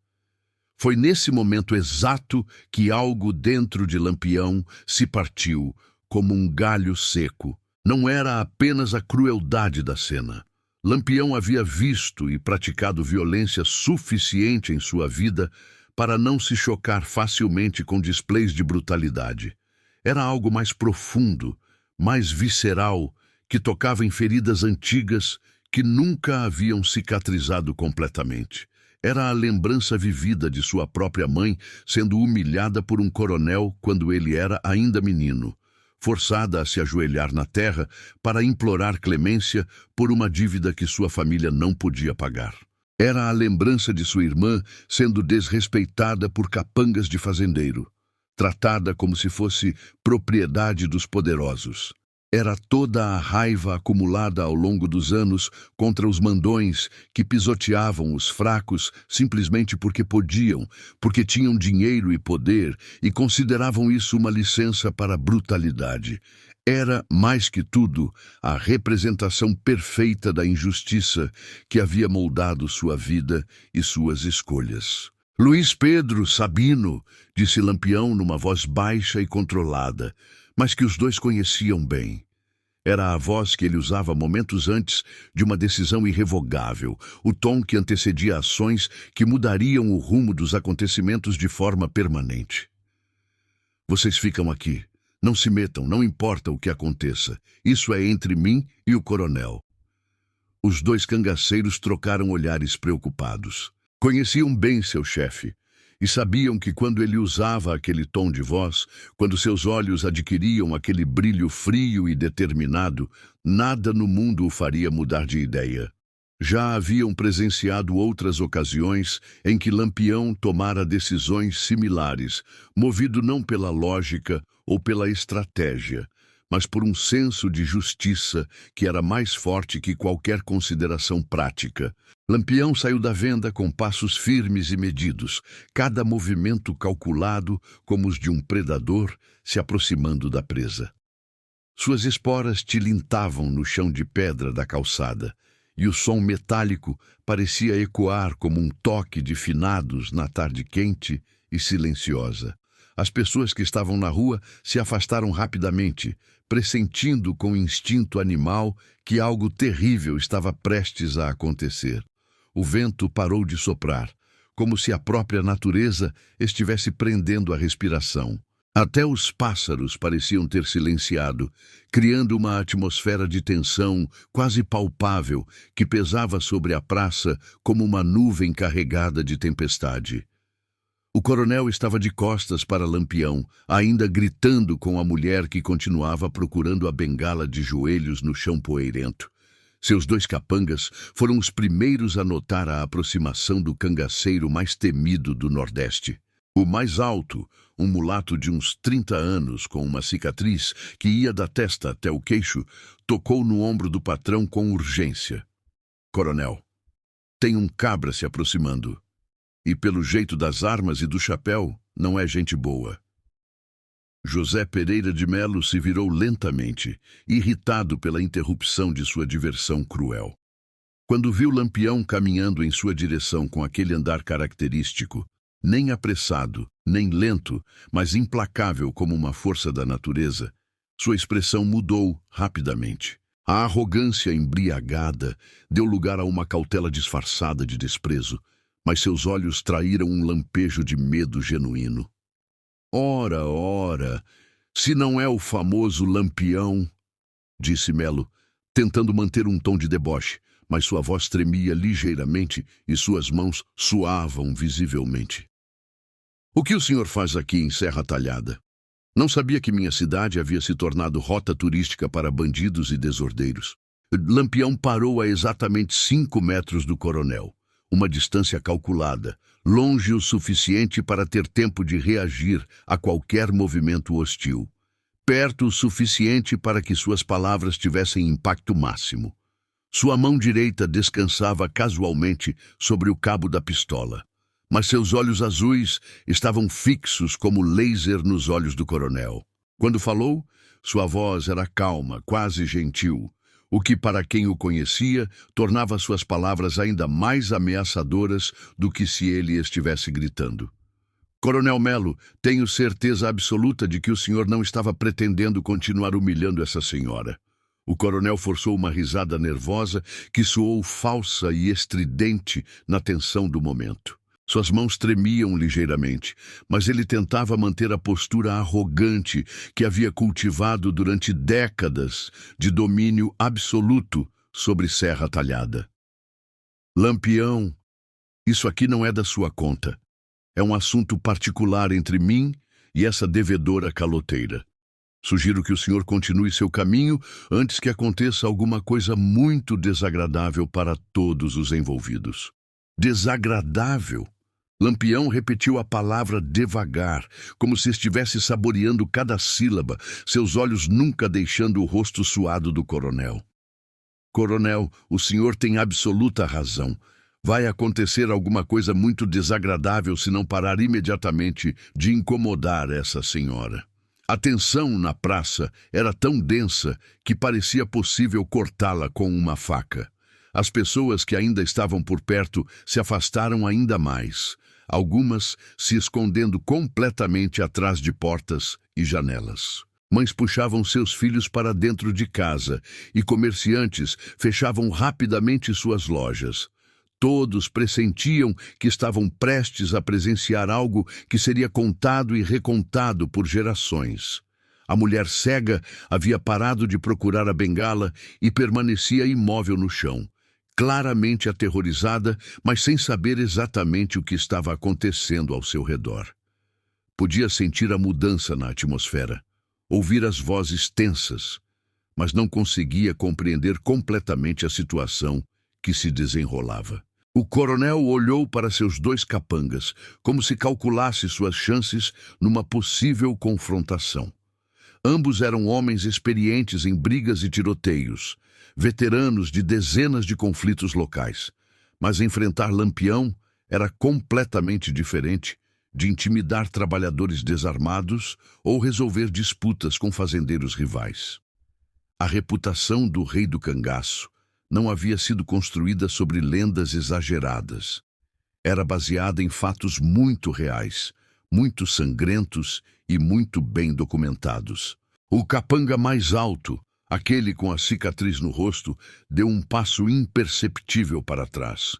A: Foi nesse momento exato que algo dentro de Lampião se partiu, como um galho seco. Não era apenas a crueldade da cena. Lampião havia visto e praticado violência suficiente em sua vida para não se chocar facilmente com displays de brutalidade. Era algo mais profundo, mais visceral, que tocava em feridas antigas que nunca haviam cicatrizado completamente. Era a lembrança vivida de sua própria mãe sendo humilhada por um coronel quando ele era ainda menino, forçada a se ajoelhar na terra para implorar clemência por uma dívida que sua família não podia pagar. Era a lembrança de sua irmã sendo desrespeitada por capangas de fazendeiro, tratada como se fosse propriedade dos poderosos. Era toda a raiva acumulada ao longo dos anos contra os mandões que pisoteavam os fracos simplesmente porque podiam, porque tinham dinheiro e poder e consideravam isso uma licença para a brutalidade. Era, mais que tudo, a representação perfeita da injustiça que havia moldado sua vida e suas escolhas. Luiz Pedro Sabino, disse Lampião numa voz baixa e controlada, mas que os dois conheciam bem. Era a voz que ele usava momentos antes de uma decisão irrevogável, o tom que antecedia ações que mudariam o rumo dos acontecimentos de forma permanente. Vocês ficam aqui. Não se metam, não importa o que aconteça. Isso é entre mim e o coronel. Os dois cangaceiros trocaram olhares preocupados. Conheciam bem seu chefe e sabiam que quando ele usava aquele tom de voz, quando seus olhos adquiriam aquele brilho frio e determinado, nada no mundo o faria mudar de ideia. Já haviam presenciado outras ocasiões em que Lampião tomara decisões similares, movido não pela lógica ou pela estratégia, mas por um senso de justiça que era mais forte que qualquer consideração prática. Lampião saiu da venda com passos firmes e medidos, cada movimento calculado como os de um predador se aproximando da presa. Suas esporas tilintavam no chão de pedra da calçada, e o som metálico parecia ecoar como um toque de finados na tarde quente e silenciosa. As pessoas que estavam na rua se afastaram rapidamente, pressentindo com instinto animal que algo terrível estava prestes a acontecer. O vento parou de soprar, como se a própria natureza estivesse prendendo a respiração. Até os pássaros pareciam ter silenciado, criando uma atmosfera de tensão quase palpável que pesava sobre a praça como uma nuvem carregada de tempestade. O coronel estava de costas para Lampião, ainda gritando com a mulher que continuava procurando a bengala de joelhos no chão poeirento. Seus dois capangas foram os primeiros a notar a aproximação do cangaceiro mais temido do Nordeste. O mais alto, um mulato de uns 30 anos com uma cicatriz que ia da testa até o queixo, tocou no ombro do patrão com urgência. Coronel, tem um cabra se aproximando. E pelo jeito das armas e do chapéu, não é gente boa. José Pereira de Melo se virou lentamente, irritado pela interrupção de sua diversão cruel. Quando viu Lampião caminhando em sua direção com aquele andar característico, nem apressado, nem lento, mas implacável como uma força da natureza, sua expressão mudou rapidamente. A arrogância embriagada deu lugar a uma cautela disfarçada de desprezo, mas seus olhos traíram um lampejo de medo genuíno. Ora, ora, se não é o famoso Lampião, disse Melo, tentando manter um tom de deboche, mas sua voz tremia ligeiramente e suas mãos suavam visivelmente. O que o senhor faz aqui em Serra Talhada? Não sabia que minha cidade havia se tornado rota turística para bandidos e desordeiros. Lampião parou a exatamente 5 metros do coronel, uma distância calculada, longe o suficiente para ter tempo de reagir a qualquer movimento hostil, perto o suficiente para que suas palavras tivessem impacto máximo. Sua mão direita descansava casualmente sobre o cabo da pistola, mas seus olhos azuis estavam fixos como laser nos olhos do coronel. Quando falou, sua voz era calma, quase gentil, o que, para quem o conhecia, tornava suas palavras ainda mais ameaçadoras do que se ele estivesse gritando. Coronel Melo, tenho certeza absoluta de que o senhor não estava pretendendo continuar humilhando essa senhora. O coronel forçou uma risada nervosa que soou falsa e estridente na tensão do momento. Suas mãos tremiam ligeiramente, mas ele tentava manter a postura arrogante que havia cultivado durante décadas de domínio absoluto sobre Serra Talhada. Lampião, isso aqui não é da sua conta. É um assunto particular entre mim e essa devedora caloteira. Sugiro que o senhor continue seu caminho antes que aconteça alguma coisa muito desagradável para todos os envolvidos. Desagradável? Lampião repetiu a palavra devagar, como se estivesse saboreando cada sílaba, seus olhos nunca deixando o rosto suado do coronel. Coronel, o senhor tem absoluta razão. Vai acontecer alguma coisa muito desagradável se não parar imediatamente de incomodar essa senhora. A tensão na praça era tão densa que parecia possível cortá-la com uma faca. As pessoas que ainda estavam por perto se afastaram ainda mais, algumas se escondendo completamente atrás de portas e janelas. Mães puxavam seus filhos para dentro de casa e comerciantes fechavam rapidamente suas lojas. Todos pressentiam que estavam prestes a presenciar algo que seria contado e recontado por gerações. A mulher cega havia parado de procurar a bengala e permanecia imóvel no chão, claramente aterrorizada, mas sem saber exatamente o que estava acontecendo ao seu redor. Podia sentir a mudança na atmosfera, ouvir as vozes tensas, mas não conseguia compreender completamente a situação que se desenrolava. O coronel olhou para seus dois capangas, como se calculasse suas chances numa possível confrontação. Ambos eram homens experientes em brigas e tiroteios, veteranos de dezenas de conflitos locais. Mas enfrentar Lampião era completamente diferente de intimidar trabalhadores desarmados ou resolver disputas com fazendeiros rivais. A reputação do rei do cangaço não havia sido construída sobre lendas exageradas. Era baseada em fatos muito reais, muito sangrentos e muito bem documentados. O capanga mais alto, aquele com a cicatriz no rosto, deu um passo imperceptível para trás.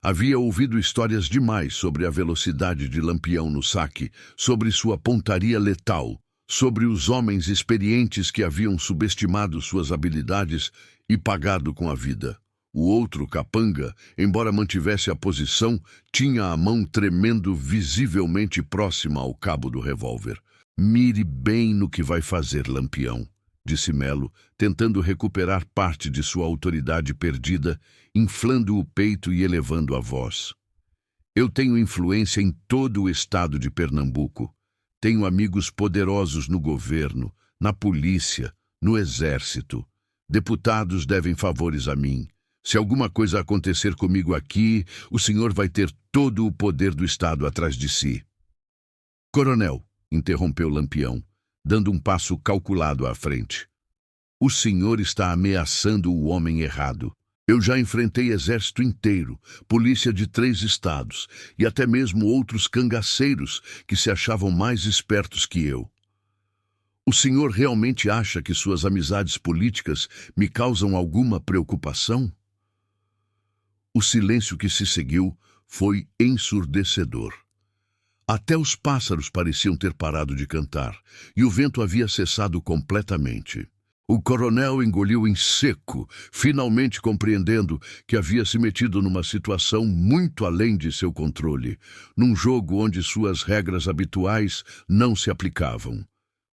A: Havia ouvido histórias demais sobre a velocidade de Lampião no saque, sobre sua pontaria letal, sobre os homens experientes que haviam subestimado suas habilidades e pagado com a vida. O outro capanga, embora mantivesse a posição, tinha a mão tremendo visivelmente próxima ao cabo do revólver. "Mire bem no que vai fazer, Lampião", disse Melo, tentando recuperar parte de sua autoridade perdida, inflando o peito e elevando a voz. "Eu tenho influência em todo o estado de Pernambuco. Tenho amigos poderosos no governo, na polícia, no exército. Deputados devem favores a mim. Se alguma coisa acontecer comigo aqui, o senhor vai ter todo o poder do estado atrás de si." "Coronel", interrompeu Lampião, dando um passo calculado à frente. "O senhor está ameaçando o homem errado. Eu já enfrentei exército inteiro, polícia de 3 estados e até mesmo outros cangaceiros que se achavam mais espertos que eu. O senhor realmente acha que suas amizades políticas me causam alguma preocupação?" O silêncio que se seguiu foi ensurdecedor. Até os pássaros pareciam ter parado de cantar, e o vento havia cessado completamente. O coronel engoliu em seco, finalmente compreendendo que havia se metido numa situação muito além de seu controle, num jogo onde suas regras habituais não se aplicavam.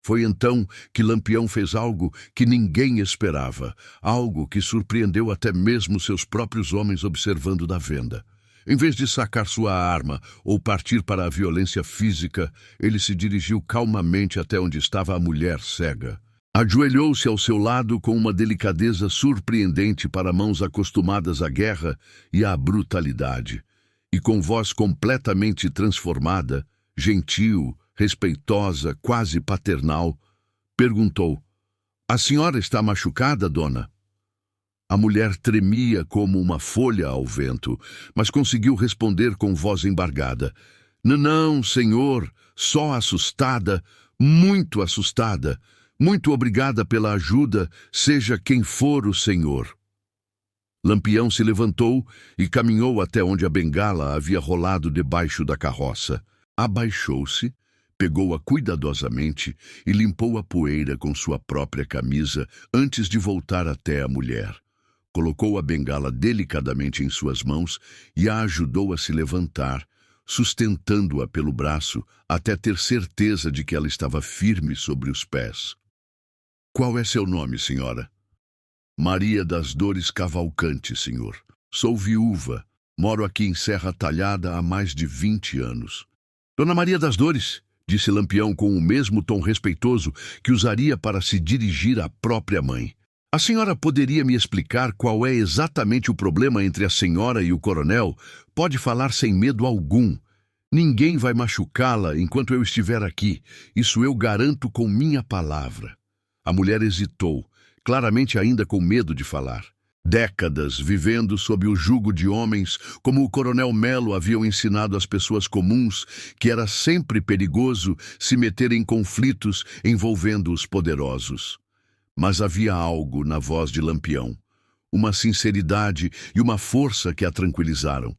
A: Foi então que Lampião fez algo que ninguém esperava, algo que surpreendeu até mesmo seus próprios homens observando da venda. Em vez de sacar sua arma ou partir para a violência física, ele se dirigiu calmamente até onde estava a mulher cega. Ajoelhou-se ao seu lado com uma delicadeza surpreendente para mãos acostumadas à guerra e à brutalidade, e com voz completamente transformada, gentil, respeitosa, quase paternal, perguntou: "A senhora está machucada, dona?" A mulher tremia como uma folha ao vento, mas conseguiu responder com voz embargada: Não, senhor, só assustada, muito assustada. Muito obrigada pela ajuda, seja quem for o senhor." Lampião se levantou e caminhou até onde a bengala havia rolado debaixo da carroça. Abaixou-se, pegou-a cuidadosamente e limpou a poeira com sua própria camisa antes de voltar até a mulher. Colocou a bengala delicadamente em suas mãos e a ajudou a se levantar, sustentando-a pelo braço até ter certeza de que ela estava firme sobre os pés. "Qual é seu nome, senhora?" "Maria das Dores Cavalcante, senhor. Sou viúva. Moro aqui em Serra Talhada há mais de 20 anos. "Dona Maria das Dores", disse Lampião com o mesmo tom respeitoso que usaria para se dirigir à própria mãe. "A senhora poderia me explicar qual é exatamente o problema entre a senhora e o coronel? Pode falar sem medo algum. Ninguém vai machucá-la enquanto eu estiver aqui. Isso eu garanto com minha palavra." A mulher hesitou, claramente ainda com medo de falar. Décadas vivendo sob o jugo de homens como o coronel Melo haviam ensinado às pessoas comuns que era sempre perigoso se meter em conflitos envolvendo os poderosos. Mas havia algo na voz de Lampião, uma sinceridade e uma força que a tranquilizaram.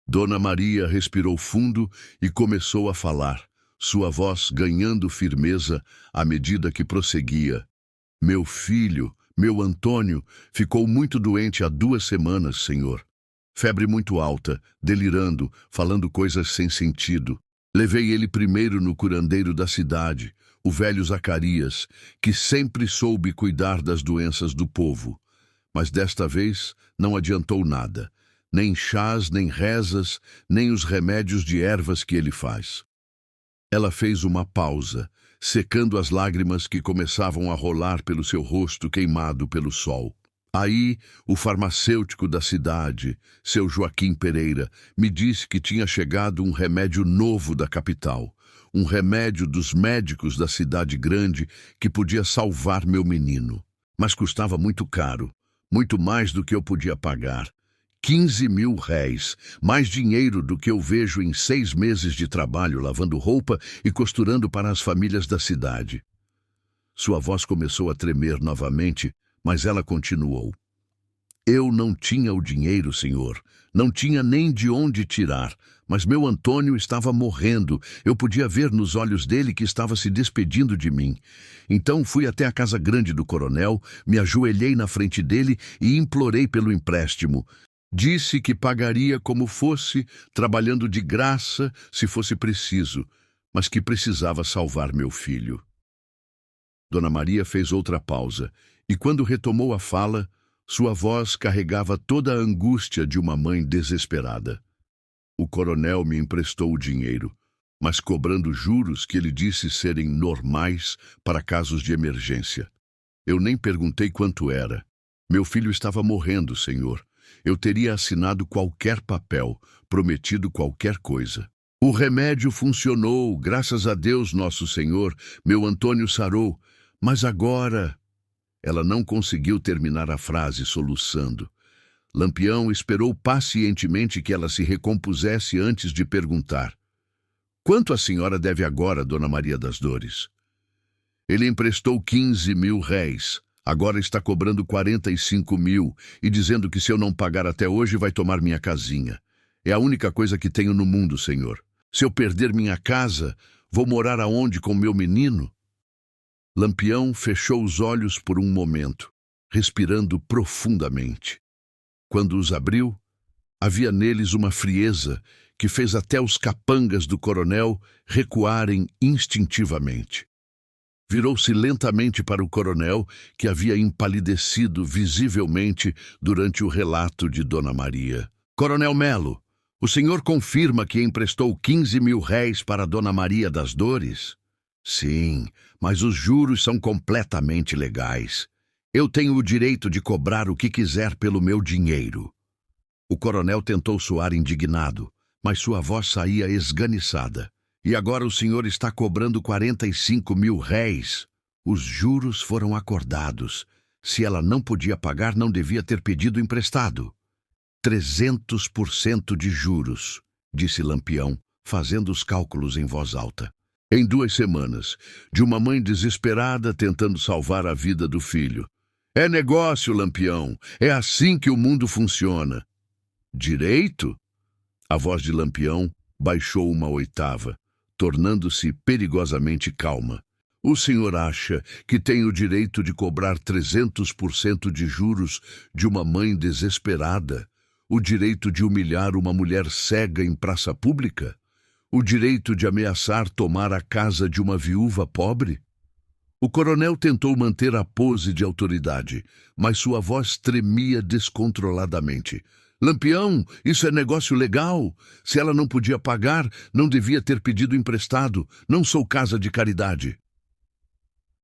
A: Dona Maria respirou fundo e começou a falar, sua voz ganhando firmeza à medida que prosseguia. Meu filho, meu Antônio, ficou muito doente há 2 semanas, senhor. Febre muito alta, delirando, falando coisas sem sentido. Levei ele primeiro no curandeiro da cidade, o velho Zacarias, que sempre soube cuidar das doenças do povo. Mas desta vez não adiantou nada. Nem chás, nem rezas, nem os remédios de ervas que ele faz. Ela fez uma pausa, secando as lágrimas que começavam a rolar pelo seu rosto queimado pelo sol. Aí, o farmacêutico da cidade, seu Joaquim Pereira, me disse que tinha chegado um remédio novo da capital, um remédio dos médicos da cidade grande que podia salvar meu menino. Mas custava muito caro, muito mais do que eu podia pagar. 15.000 réis, mais dinheiro do que eu vejo em 6 meses de trabalho lavando roupa e costurando para as famílias da cidade. Sua voz começou a tremer novamente, mas ela continuou. Eu não tinha o dinheiro, senhor, não tinha nem de onde tirar, mas meu Antônio estava morrendo, eu podia ver nos olhos dele que estava se despedindo de mim. Então fui até a casa grande do coronel, me ajoelhei na frente dele e implorei pelo empréstimo. Disse que pagaria como fosse, trabalhando de graça, se fosse preciso, mas que precisava salvar meu filho. Dona Maria fez outra pausa, e quando retomou a fala, sua voz carregava toda a angústia de uma mãe desesperada. O coronel me emprestou o dinheiro, mas cobrando juros que ele disse serem normais para casos de emergência. Eu nem perguntei quanto era. Meu filho estava morrendo, senhor. Eu teria assinado qualquer papel, prometido qualquer coisa. O remédio funcionou, graças a Deus, nosso Senhor. Meu Antônio sarou. Mas agora... Ela não conseguiu terminar a frase, soluçando. Lampião esperou pacientemente que ela se recompusesse antes de perguntar. Quanto a senhora deve agora, Dona Maria das Dores? Ele emprestou 15.000 réis. Agora está cobrando 45.000 e dizendo que se eu não pagar até hoje vai tomar minha casinha. É a única coisa que tenho no mundo, senhor. Se eu perder minha casa, vou morar aonde com meu menino? Lampião fechou os olhos por um momento, respirando profundamente. Quando os abriu, havia neles uma frieza que fez até os capangas do coronel recuarem instintivamente. Virou-se lentamente para o coronel, que havia empalidecido visivelmente durante o relato de Dona Maria. Coronel Melo, o senhor confirma que emprestou 15.000 réis para Dona Maria das Dores? Sim, mas os juros são completamente legais. Eu tenho o direito de cobrar o que quiser pelo meu dinheiro. O coronel tentou soar indignado, mas sua voz saía esganiçada. E agora o senhor está cobrando 45.000 réis. Os juros foram acordados. Se ela não podia pagar, não devia ter pedido emprestado. 300% de juros, disse Lampião, fazendo os cálculos em voz alta. Em 2 semanas, de uma mãe desesperada tentando salvar a vida do filho. É negócio, Lampião. É assim que o mundo funciona. Direito? A voz de Lampião baixou uma oitava, tornando-se perigosamente calma. O senhor acha que tem o direito de cobrar 300% de juros de uma mãe desesperada? O direito de humilhar uma mulher cega em praça pública? O direito de ameaçar tomar a casa de uma viúva pobre? O coronel tentou manter a pose de autoridade, mas sua voz tremia descontroladamente. Lampião, isso é negócio legal. Se ela não podia pagar, não devia ter pedido emprestado. Não sou casa de caridade.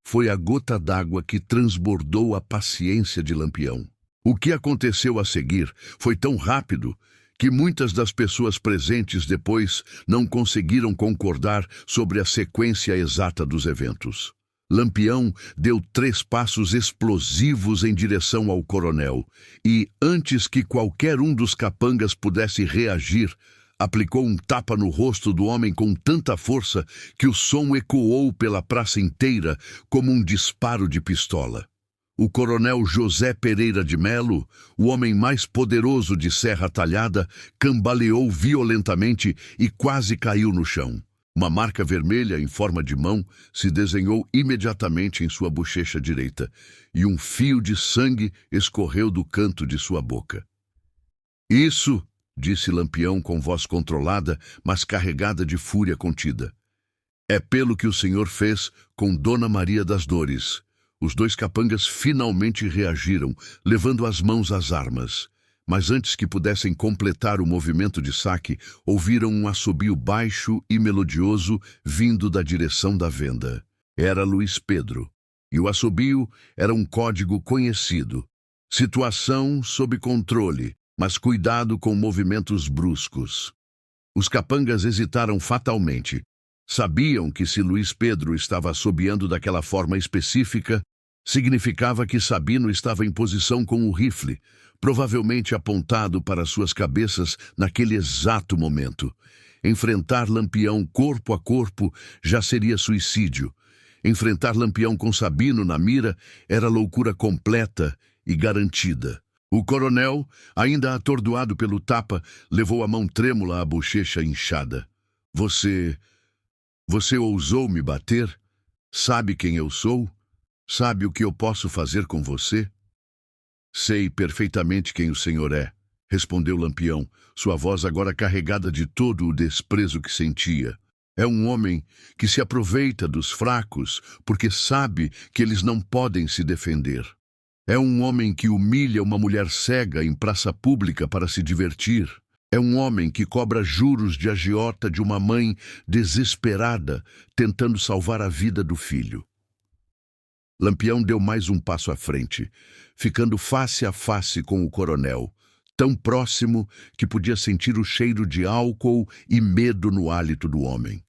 A: Foi a gota d'água que transbordou a paciência de Lampião. O que aconteceu a seguir foi tão rápido que muitas das pessoas presentes depois não conseguiram concordar sobre a sequência exata dos eventos. Lampião deu 3 passos explosivos em direção ao coronel e, antes que qualquer um dos capangas pudesse reagir, aplicou um tapa no rosto do homem com tanta força que o som ecoou pela praça inteira como um disparo de pistola. O coronel José Pereira de Melo, o homem mais poderoso de Serra Talhada, cambaleou violentamente e quase caiu no chão. Uma marca vermelha em forma de mão se desenhou imediatamente em sua bochecha direita, e um fio de sangue escorreu do canto de sua boca. "Isso", disse Lampião com voz controlada, mas carregada de fúria contida, "é pelo que o senhor fez com Dona Maria das Dores." Os dois capangas finalmente reagiram, levando as mãos às armas. Mas antes que pudessem completar o movimento de saque, ouviram um assobio baixo e melodioso vindo da direção da venda. Era Luiz Pedro, e o assobio era um código conhecido. Situação sob controle, mas cuidado com movimentos bruscos. Os capangas hesitaram fatalmente. Sabiam que se Luiz Pedro estava assobiando daquela forma específica, significava que Sabino estava em posição com o rifle, provavelmente apontado para suas cabeças naquele exato momento. Enfrentar Lampião corpo a corpo já seria suicídio. Enfrentar Lampião com Sabino na mira era loucura completa e garantida. O coronel, ainda atordoado pelo tapa, levou a mão trêmula à bochecha inchada. Você ousou me bater? Sabe quem eu sou? Sabe o que eu posso fazer com você?" "Sei perfeitamente quem o senhor é", respondeu Lampião, sua voz agora carregada de todo o desprezo que sentia. "É um homem que se aproveita dos fracos porque sabe que eles não podem se defender. É um homem que humilha uma mulher cega em praça pública para se divertir. É um homem que cobra juros de agiota de uma mãe desesperada tentando salvar a vida do filho." Lampião deu mais um passo à frente, ficando face a face com o coronel, tão próximo que podia sentir o cheiro de álcool e medo no hálito do homem.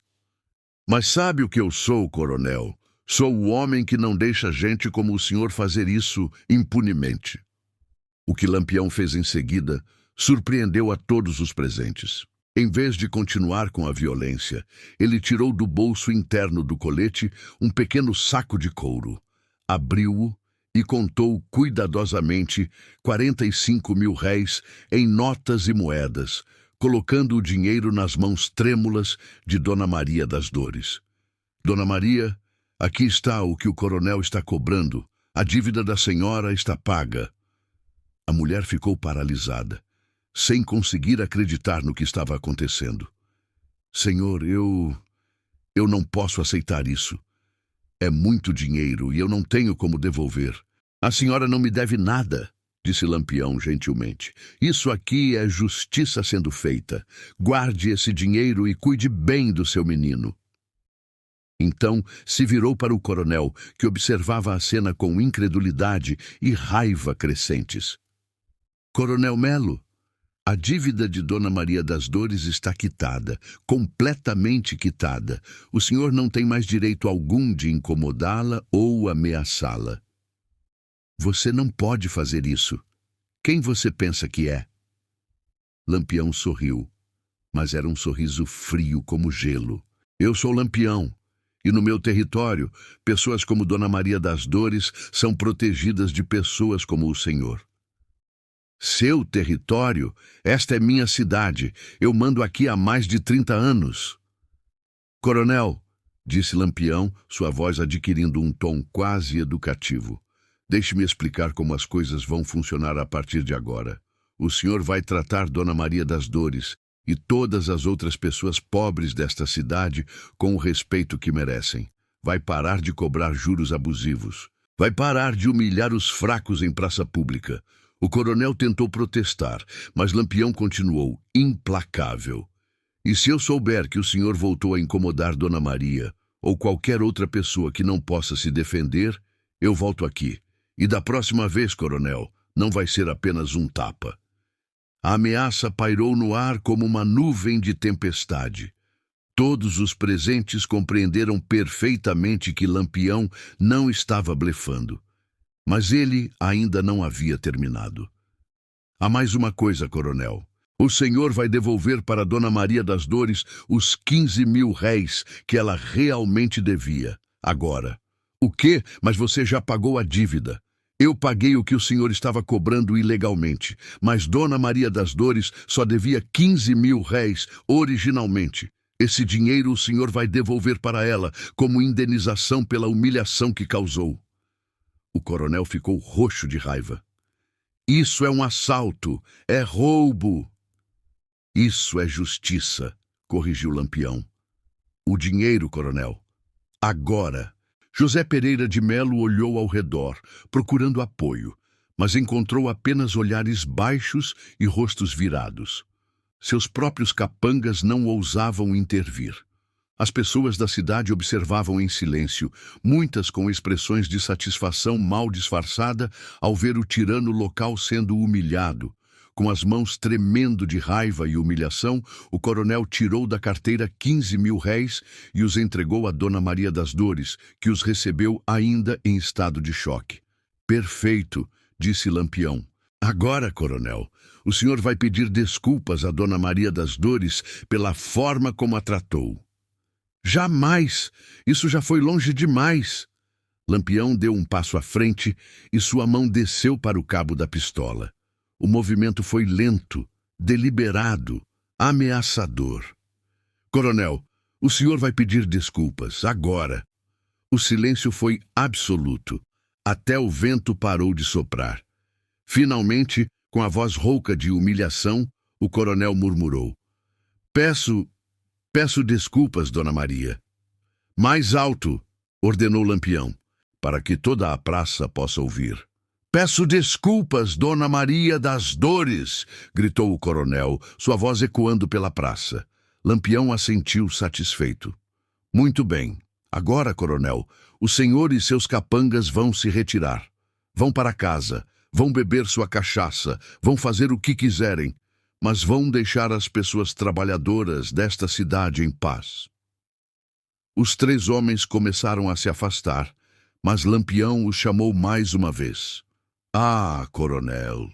A: "Mas sabe o que eu sou, coronel? Sou o homem que não deixa gente como o senhor fazer isso impunemente." O que Lampião fez em seguida surpreendeu a todos os presentes. Em vez de continuar com a violência, ele tirou do bolso interno do colete um pequeno saco de couro. Abriu-o e contou cuidadosamente 45.000 réis em notas e moedas, colocando o dinheiro nas mãos trêmulas de Dona Maria das Dores. "Dona Maria, aqui está o que o coronel está cobrando. A dívida da senhora está paga." A mulher ficou paralisada, sem conseguir acreditar no que estava acontecendo. "Senhor, eu não posso aceitar isso. É muito dinheiro e eu não tenho como devolver." "A senhora não me deve nada", disse Lampião gentilmente. "Isso aqui é justiça sendo feita. Guarde esse dinheiro e cuide bem do seu menino." Então se virou para o coronel, que observava a cena com incredulidade e raiva crescentes. "Coronel Melo, a dívida de Dona Maria das Dores está quitada, completamente quitada. O senhor não tem mais direito algum de incomodá-la ou ameaçá-la." "Você não pode fazer isso. Quem você pensa que é?" Lampião sorriu, mas era um sorriso frio como gelo. "Eu sou Lampião, e no meu território, pessoas como Dona Maria das Dores são protegidas de pessoas como o senhor." "Seu território? Esta é minha cidade. Eu mando aqui há mais de 30 anos. "Coronel", disse Lampião, sua voz adquirindo um tom quase educativo, "deixe-me explicar como as coisas vão funcionar a partir de agora. O senhor vai tratar Dona Maria das Dores e todas as outras pessoas pobres desta cidade com o respeito que merecem. Vai parar de cobrar juros abusivos. Vai parar de humilhar os fracos em praça pública." O coronel tentou protestar, mas Lampião continuou implacável. "E se eu souber que o senhor voltou a incomodar Dona Maria, ou qualquer outra pessoa que não possa se defender, eu volto aqui. E da próxima vez, coronel, não vai ser apenas um tapa." A ameaça pairou no ar como uma nuvem de tempestade. Todos os presentes compreenderam perfeitamente que Lampião não estava blefando. Mas ele ainda não havia terminado. "Há mais uma coisa, coronel. O senhor vai devolver para Dona Maria das Dores os 15.000 réis que ela realmente devia. Agora." "O quê? Mas você já pagou a dívida." Eu paguei o que o senhor estava cobrando ilegalmente, mas Dona Maria das Dores só devia 15.000 réis originalmente. Esse dinheiro o senhor vai devolver para ela como indenização pela humilhação que causou. O coronel ficou roxo de raiva. Isso é um assalto, é roubo. Isso é justiça, corrigiu Lampião. O dinheiro, coronel. Agora. José Pereira de Melo olhou ao redor, procurando apoio, mas encontrou apenas olhares baixos e rostos virados. Seus próprios capangas não ousavam intervir. As pessoas da cidade observavam em silêncio, muitas com expressões de satisfação mal disfarçada ao ver o tirano local sendo humilhado. Com as mãos tremendo de raiva e humilhação, o coronel tirou da carteira 15.000 réis e os entregou a Dona Maria das Dores, que os recebeu ainda em estado de choque. Perfeito, disse Lampião. Agora, coronel, o senhor vai pedir desculpas a Dona Maria das Dores pela forma como a tratou. Jamais! Isso já foi longe demais! Lampião deu um passo à frente e sua mão desceu para o cabo da pistola. O movimento foi lento, deliberado, ameaçador. Coronel, o senhor vai pedir desculpas, agora. O silêncio foi absoluto. Até o vento parou de soprar. Finalmente, com a voz rouca de humilhação, o coronel murmurou. Peço desculpas, Dona Maria. Mais alto, ordenou Lampião, para que toda a praça possa ouvir. Peço desculpas, Dona Maria das Dores, gritou o coronel, sua voz ecoando pela praça. Lampião assentiu satisfeito. Muito bem. Agora, coronel, o senhor e seus capangas vão se retirar. Vão para casa, vão beber sua cachaça, vão fazer o que quiserem, mas vão deixar as pessoas trabalhadoras desta cidade em paz. Os 3 homens começaram a se afastar, mas Lampião os chamou mais uma vez. Ah, coronel,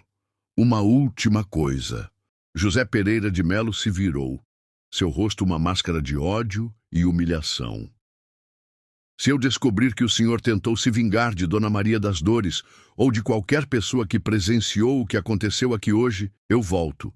A: uma última coisa. José Pereira de Melo se virou, seu rosto uma máscara de ódio e humilhação. Se eu descobrir que o senhor tentou se vingar de Dona Maria das Dores ou de qualquer pessoa que presenciou o que aconteceu aqui hoje, eu volto.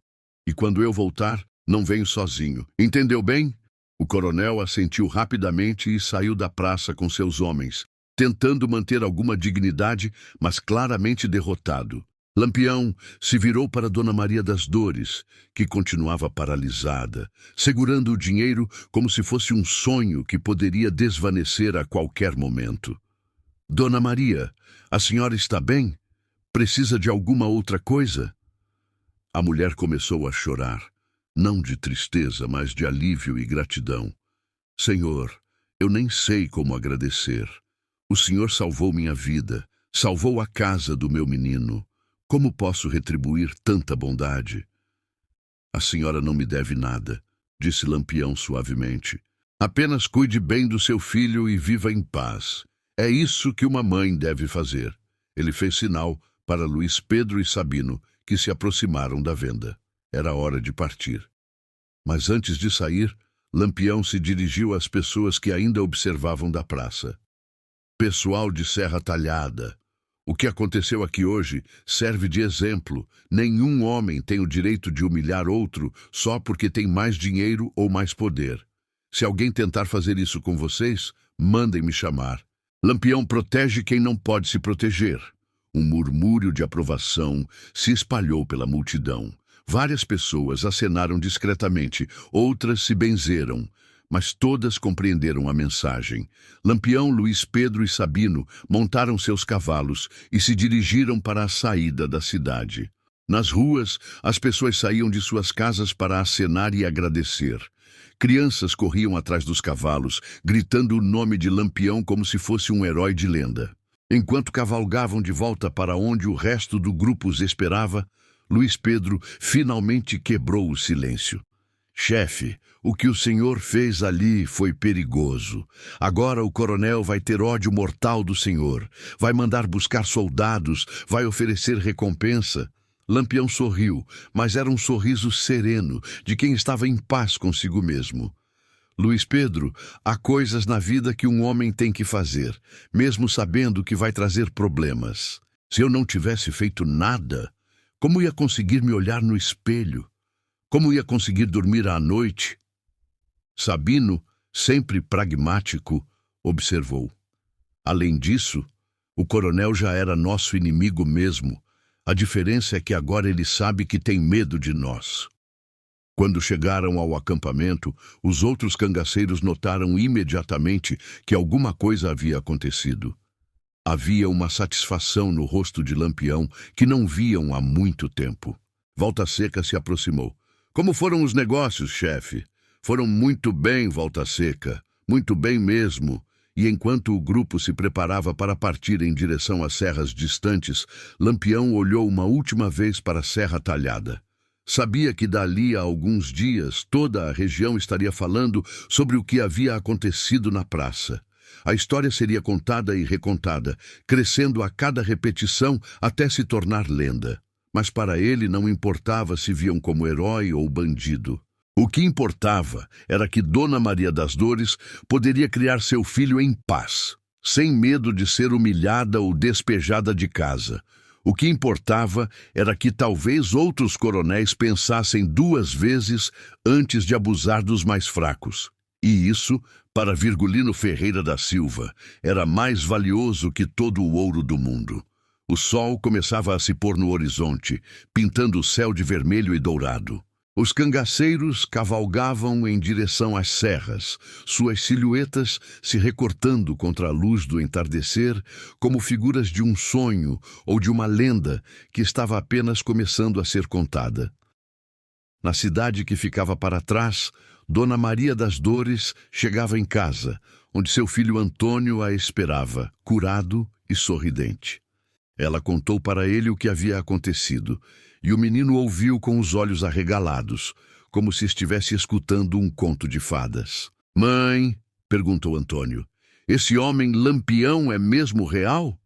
A: E quando eu voltar, não venho sozinho. Entendeu bem? O coronel assentiu rapidamente e saiu da praça com seus homens, tentando manter alguma dignidade, mas claramente derrotado. Lampião se virou para Dona Maria das Dores, que continuava paralisada, segurando o dinheiro como se fosse um sonho que poderia desvanecer a qualquer momento. Dona Maria, a senhora está bem? Precisa de alguma outra coisa? A mulher começou a chorar, não de tristeza, mas de alívio e gratidão. Senhor, eu nem sei como agradecer. O senhor salvou minha vida, salvou a casa do meu menino. Como posso retribuir tanta bondade? A senhora não me deve nada, disse Lampião suavemente. Apenas cuide bem do seu filho e viva em paz. É isso que uma mãe deve fazer. Ele fez sinal para Luís Pedro e Sabino, que se aproximaram da venda. Era hora de partir. Mas antes de sair, Lampião se dirigiu às pessoas que ainda observavam da praça. Pessoal de Serra Talhada, o que aconteceu aqui hoje serve de exemplo. Nenhum homem tem o direito de humilhar outro só porque tem mais dinheiro ou mais poder. Se alguém tentar fazer isso com vocês, mandem me chamar. Lampião protege quem não pode se proteger. Um murmúrio de aprovação se espalhou pela multidão. Várias pessoas acenaram discretamente, outras se benzeram, mas todas compreenderam a mensagem. Lampião, Luís Pedro e Sabino montaram seus cavalos e se dirigiram para a saída da cidade. Nas ruas, as pessoas saíam de suas casas para acenar e agradecer. Crianças corriam atrás dos cavalos, gritando o nome de Lampião como se fosse um herói de lenda. Enquanto cavalgavam de volta para onde o resto do grupo os esperava, Luís Pedro finalmente quebrou o silêncio. Chefe, o que o senhor fez ali foi perigoso. Agora o coronel vai ter ódio mortal do senhor. Vai mandar buscar soldados, vai oferecer recompensa. Lampião sorriu, mas era um sorriso sereno, de quem estava em paz consigo mesmo. Luís Pedro, há coisas na vida que um homem tem que fazer, mesmo sabendo que vai trazer problemas. Se eu não tivesse feito nada, como ia conseguir me olhar no espelho? Como ia conseguir dormir à noite? Sabino, sempre pragmático, observou. Além disso, o coronel já era nosso inimigo mesmo. A diferença é que agora ele sabe que tem medo de nós. Quando chegaram ao acampamento, os outros cangaceiros notaram imediatamente que alguma coisa havia acontecido. Havia uma satisfação no rosto de Lampião que não viam há muito tempo. Volta Seca se aproximou. Como foram os negócios, chefe? Foram muito bem, Volta Seca. Muito bem mesmo. E enquanto o grupo se preparava para partir em direção às serras distantes, Lampião olhou uma última vez para a Serra Talhada. Sabia que dali a alguns dias toda a região estaria falando sobre o que havia acontecido na praça. A história seria contada e recontada, crescendo a cada repetição até se tornar lenda. Mas para ele não importava se viam como herói ou bandido. O que importava era que Dona Maria das Dores poderia criar seu filho em paz, sem medo de ser humilhada ou despejada de casa. O que importava era que talvez outros coronéis pensassem 2 vezes antes de abusar dos mais fracos. E isso, para Virgulino Ferreira da Silva, era mais valioso que todo o ouro do mundo. O sol começava a se pôr no horizonte, pintando o céu de vermelho e dourado. Os cangaceiros cavalgavam em direção às serras, suas silhuetas se recortando contra a luz do entardecer, como figuras de um sonho ou de uma lenda que estava apenas começando a ser contada. Na cidade que ficava para trás, Dona Maria das Dores chegava em casa, onde seu filho Antônio a esperava, curado e sorridente. Ela contou para ele o que havia acontecido, e o menino ouviu com os olhos arregalados, como se estivesse escutando um conto de fadas. "Mãe", perguntou Antônio, "esse homem Lampião é mesmo real?"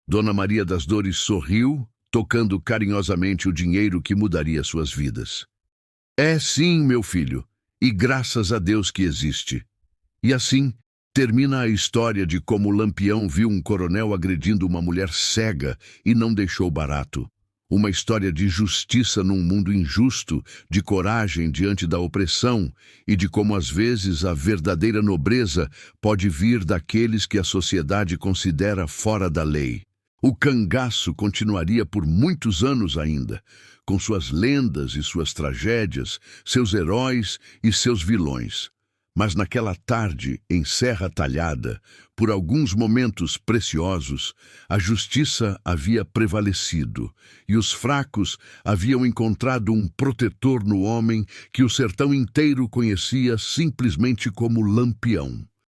A: Dona Maria das Dores sorriu, tocando carinhosamente o dinheiro que mudaria suas vidas. "É sim, meu filho, e graças a Deus que existe." E assim termina a história de como Lampião viu um coronel agredindo uma mulher cega e não deixou barato. Uma história de justiça num mundo injusto, de coragem diante da opressão e de como às vezes a verdadeira nobreza pode vir daqueles que a sociedade considera fora da lei. O cangaço continuaria por muitos anos ainda, com suas lendas e suas tragédias, seus heróis e seus vilões. Mas naquela tarde, em Serra Talhada, por alguns momentos preciosos, a justiça havia prevalecido e os fracos haviam encontrado um protetor no homem que o sertão inteiro conhecia simplesmente como Lampião.